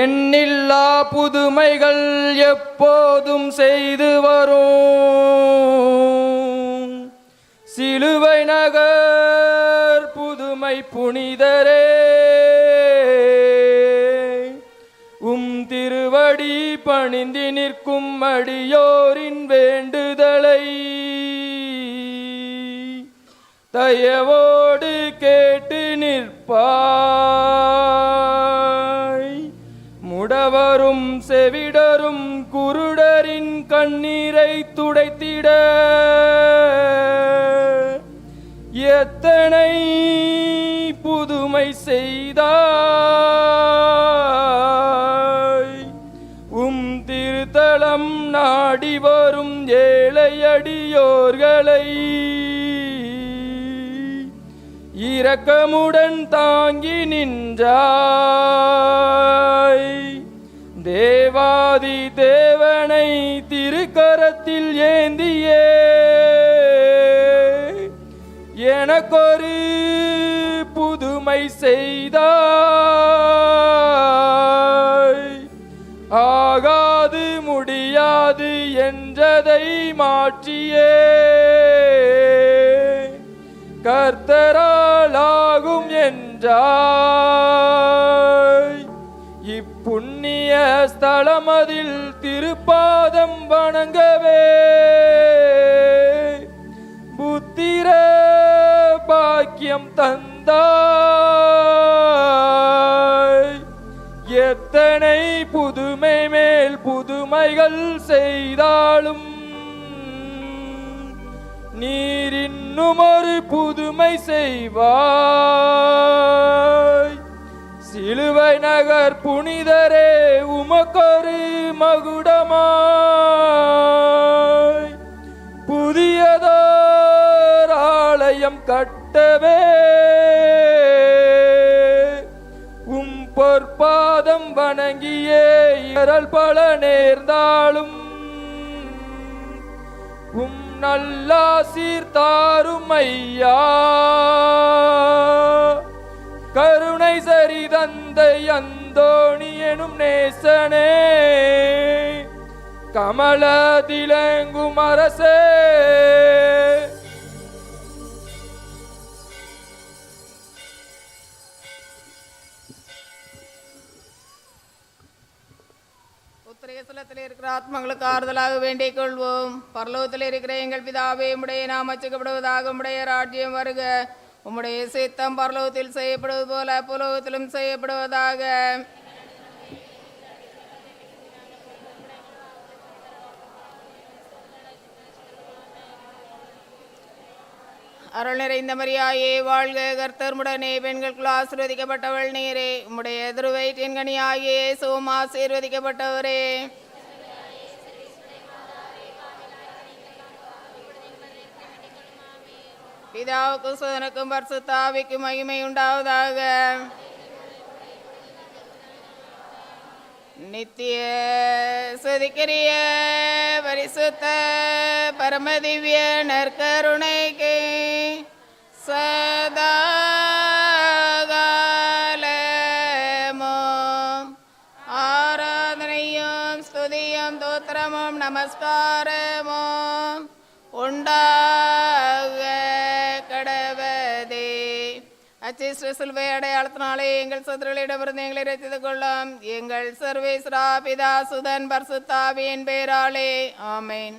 S5: எண்ணில்லா புதுமைகள் எப்போதும் செய்து வரும் சிலுவை நகர் புதுமை புனிதரே, திருவடி பணிந்து நிற்கும் அடியோரின் வேண்டுதலை தயவோடு கேட்டு நிற்பாய். முடவரும் செவிடரும் குருடரின் கண்ணீரை துடைத்திட எத்தனை புதுமை செய்தாய். திருத்தலம் நாடி வரும் ஏழையடியோர்களை இரக்கமுடன் தாங்கி நின்றாய். தேவாதி தேவனை திருக்கரத்தில் ஏந்தியே எனக்கொரு புதுமை செய்தாய். ஆகாது முடியாது என்றதை மாற்றியே கர்த்தரால் ஆகும் என்றாய். இப்புண்ணிய ஸ்தலமதில் திருப்பாதம் வணங்கவே புத்திர பாக்கியம் தந்தாய். எத்தனை புதுமை மேல் புதுமைகள் செய்தாலும் நீர் இன்னும் ஒரு புதுமை செய்வாய். சிலுவை நகர் புனிதரே, உமக்கொரு மகுடமாய் புதியதோர் ஆலயம் கட்டவே பொற்பாதம் வணங்கியே இரல் பல நேர்ந்தாலும் நல்லாசீர் தாரும் ஐயா. கருணை சரி தந்தை அந்தோணி எனும் நேசனே, கமலதிலெங்கும் அரசே,
S1: உத்திரேசலத்தில் இருக்கிற ஆத்மங்களுக்கு ஆறுதலாக வேண்டிக் கொள்வோம். பரலோகத்தில் இருக்கிற எங்கள் பிதாவே, உம்முடைய நாமம் அர்ச்சிக்கப்படுவதாக, உம்முடைய ராஜ்யம் வருக, உம்முடைய சித்தம் பரலோகத்தில் செய்யப்படுவது போல புலோகத்திலும் செய்யப்படுவதாக. அருள் நிறைந்த மரியாயே வாழ்க, கர்த்தர் உம்முடனே, பெண்களுக்குள் ஆசீர்வதிக்கப்பட்டவள் நீரே, உம்முடைய திருவயிற்றின் கனியாகிய இயேசுவும் ஆசீர்வதிக்கப்பட்டவரே. பிதாவுக்கும் சுதனுக்கும் பரிசுத்த ஆவிக்கும் மகிமை உண்டாவதாக. நித்திய சுதிக்கிரிய பரிசுத்த பரமதிவ்ய நற்கருணைக்கு சதாகாலமும் ஆராதனையும் ஸ்துதியும் தோத்திரமும் நமஸ்காரமும் உண்டாக கடவதே. அச்சிஷ்ட சிலுவை அடையாளத்தினாலே எங்கள் சத்துருகளிடமிருந்து எங்களை ரட்சித்துக் கொள்ளும். எங்கள் சர்வேஸ்வரா பிதா சுதன் பரிசுத்த ஆவியின் பெயராலே ஆமென்.